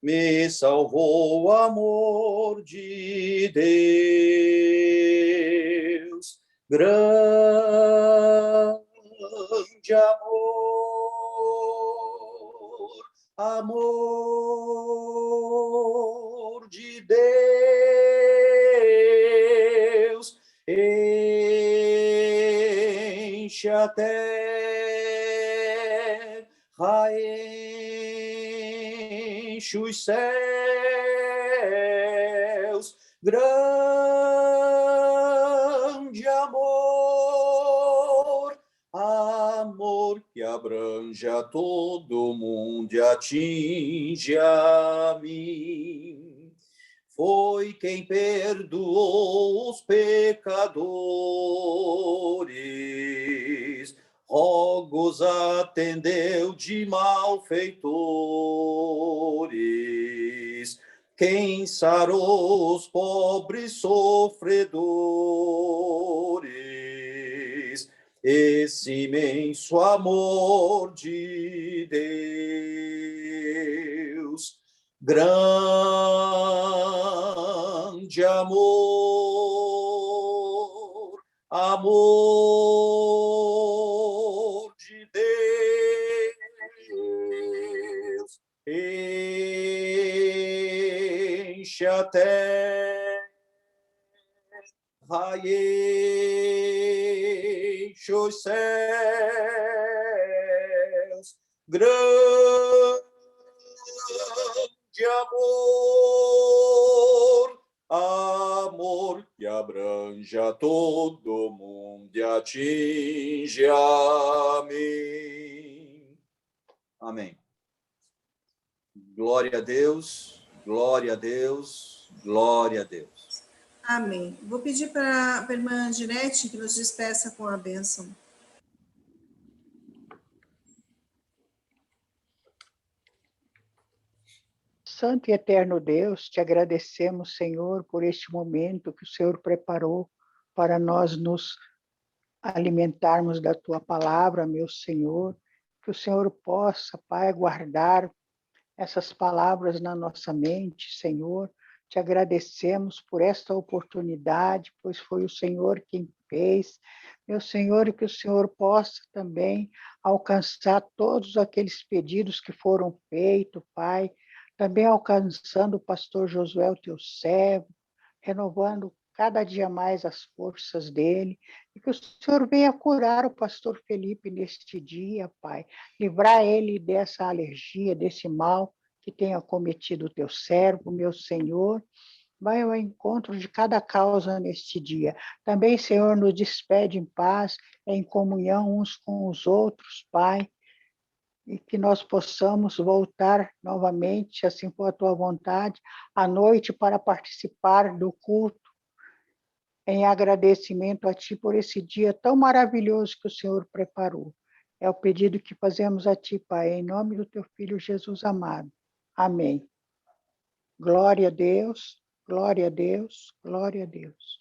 me salvou, o amor de Deus. Grande amor de Deus, enche a terra, enche os céus, grande amor que abrange a todo mundo e atinge a mim. Foi quem perdoou os pecadores, rogos atendeu de malfeitores, quem sarou os pobres sofredores, esse imenso amor de Deus. Grande amor, amor de Deus, enche a terra, enche os céus, grande amor que abrange a todo mundo e atinge a mim. Amém. Glória a Deus, glória a Deus, glória a Deus. Amém. Vou pedir para a irmã Ginete que nos despeça com a bênção. Santo e eterno Deus, te agradecemos, Senhor, por este momento que o Senhor preparou para nós nos alimentarmos da tua palavra, meu Senhor. Que o Senhor possa, Pai, guardar essas palavras na nossa mente, Senhor. Te agradecemos por esta oportunidade, pois foi o Senhor quem fez. Meu Senhor, e que o Senhor possa também alcançar todos aqueles pedidos que foram feitos, Pai, também alcançando o pastor Josué, o teu servo, renovando cada dia mais as forças dele, e que o Senhor venha curar o pastor Felipe neste dia, Pai, livrar ele dessa alergia, desse mal que tenha cometido o teu servo, meu Senhor. Vai ao encontro de cada causa neste dia. Também, Senhor, nos despede em paz, em comunhão uns com os outros, Pai, e que nós possamos voltar novamente, assim for a tua vontade, à noite para participar do culto em agradecimento a Ti por esse dia tão maravilhoso que o Senhor preparou. É o pedido que fazemos a Ti, Pai, em nome do Teu Filho Jesus amado. Amém. Glória a Deus, glória a Deus, glória a Deus.